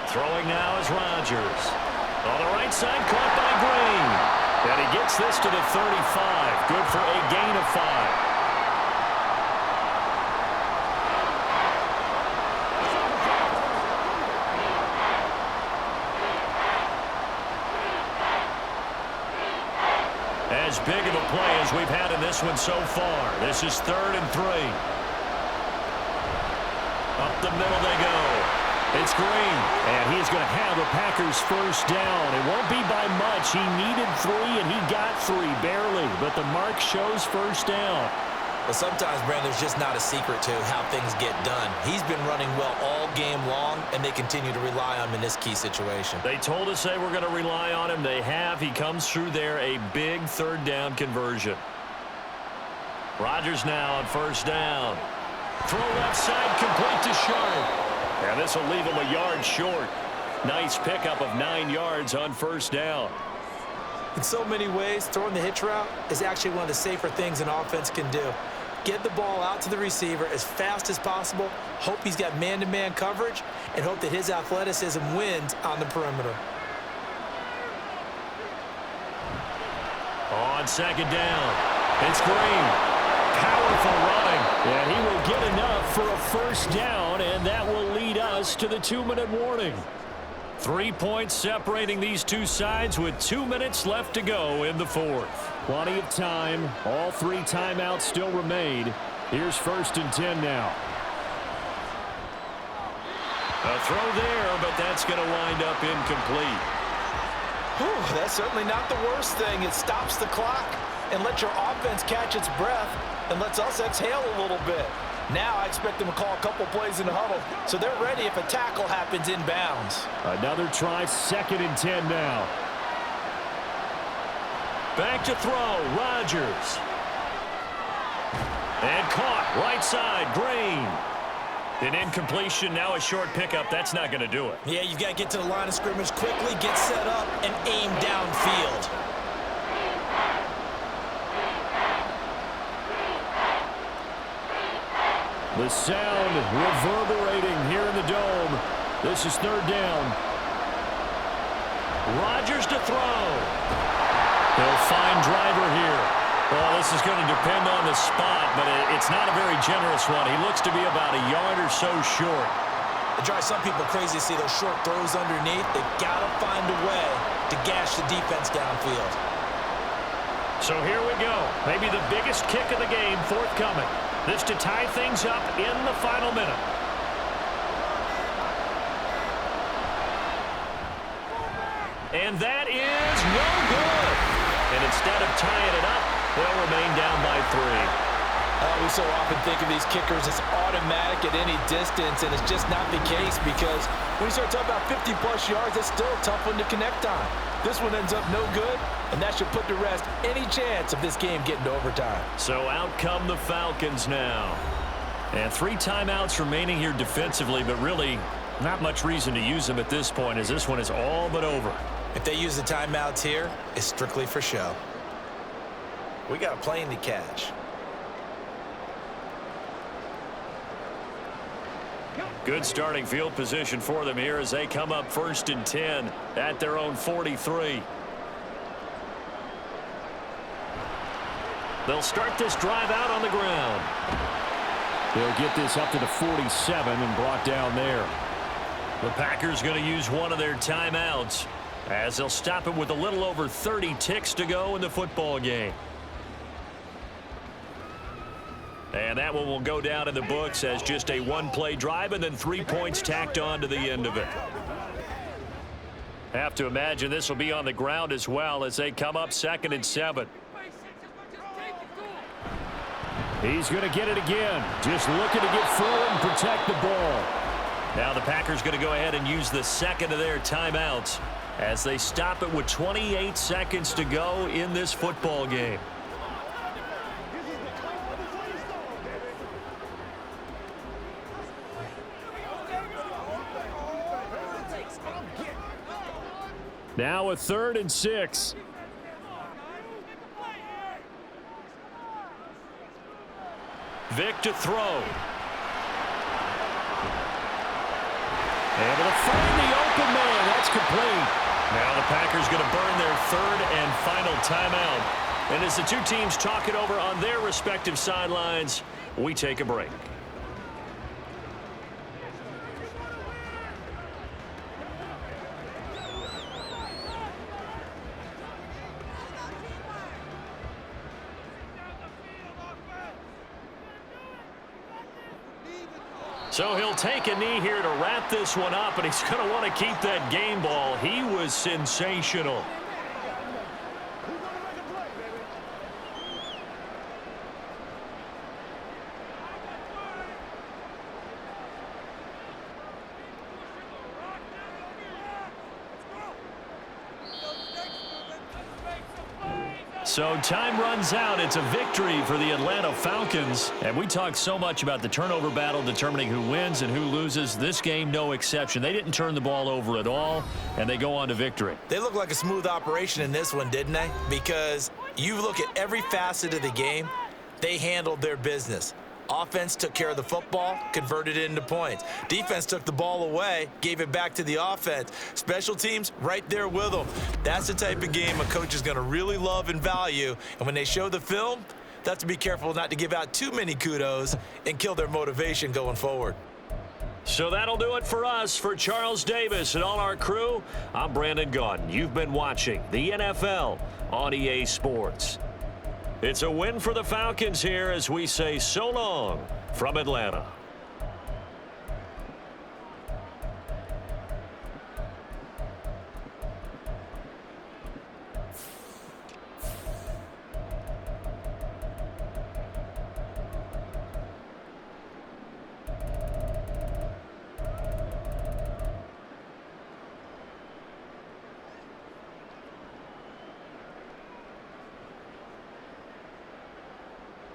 Throwing now is Rodgers. On the right side, caught by Green. And he gets this to the 35. Good for a gain of 5. As big of a play as we've had in this one so far. This is 3rd and 3. Up the middle they go. It's Green. And he's going to have a Packers first down. It won't be by much. He needed 3, and he got 3, barely. But the mark shows first down. Well, sometimes, Brandon, there's just not a secret to how things get done. He's been running well all game long, and they continue to rely on him in this key situation. They told us they were going to rely on him. They have. He comes through there, a big 3rd down conversion. Rodgers now on 1st down. Throw left side, complete to Sharp. And this will leave him a yard short. Nice pickup of 9 yards on 1st down. In so many ways, throwing the hitch route is actually one of the safer things an offense can do. Get the ball out to the receiver as fast as possible, hope he's got man-to-man coverage, and hope that his athleticism wins on the perimeter. On 2nd down, it's Green. Powerful running. And he will get enough for a first down, and that will lead us to the 2-minute warning. 3 points separating these two sides with 2 minutes left to go in the 4th. Plenty of time. All 3 timeouts still remain. Here's 1st and 10 now. A throw there, but that's going to wind up incomplete. Whew, that's certainly not the worst thing. It stops the clock and lets your offense catch its breath and lets us exhale a little bit. Now I expect them to call a couple plays in the huddle, so they're ready if a tackle happens inbounds. Another try, 2nd and 10 now. Back to throw, Rodgers. And caught, right side, Green. An incompletion, now a short pickup. That's not going to do it. Yeah, you've got to get to the line of scrimmage quickly, get set up, and aim downfield. The sound reverberating here in the dome. This is 3rd down. Rodgers to throw. They'll find driver here. Well, this is going to depend on the spot, but it's not a very generous one. He looks to be about a yard or so short. It drives some people crazy to see those short throws underneath. They've got to find a way to gash the defense downfield. So here we go. Maybe the biggest kick of the game forthcoming. This to tie things up in the final minute. And that is no good. And instead of tying it up, they'll remain down by 3. We so often think of these kickers as automatic at any distance, and it's just not the case because when you start talking about 50-plus yards, it's still a tough one to connect on. This one ends up no good, and that should put to rest any chance of this game getting to overtime. So out come the Falcons now. And 3 timeouts remaining here defensively, but really not much reason to use them at this point as this one is all but over. If they use the timeouts here, it's strictly for show. We got a plane to catch. Good starting field position for them here as they come up 1st and 10 at their own 43. They'll start this drive out on the ground. They'll get this up to the 47 and brought down there. The Packers going to use one of their timeouts as they'll stop it with a little over 30 ticks to go in the football game. And that one will go down in the books as just a 1-play drive and then 3 points tacked on to the end of it. Have to imagine this will be on the ground as well as they come up 2nd and 7. He's going to get it again. Just looking to get forward and protect the ball. Now the Packers going to go ahead and use the 2nd of their timeouts as they stop it with 28 seconds to go in this football game. Now a 3rd and 6. Vic to throw. Able to find the open man. That's complete. Now the Packers going to burn their 3rd and final timeout. And as the two teams talk it over on their respective sidelines, we take a break. So he'll take a knee here to wrap this one up, and he's going to want to keep that game ball. He was sensational. So time runs out. It's a victory for the Atlanta Falcons. And we talk so much about the turnover battle determining who wins and who loses. This game, no exception. They didn't turn the ball over at all, and they go on to victory. They look like a smooth operation in this one, didn't they? Because you look at every facet of the game, they handled their business. Offense took care of the football, converted it into points. Defense took the ball away, gave it back to the offense. Special teams, right there with them. That's the type of game a coach is going to really love and value. And when they show the film, they have to be careful not to give out too many kudos and kill their motivation going forward. So that'll do it for us. For Charles Davis and all our crew, I'm Brandon Gaudin. You've been watching the NFL on EA Sports. It's a win for the Falcons here as we say so long from Atlanta.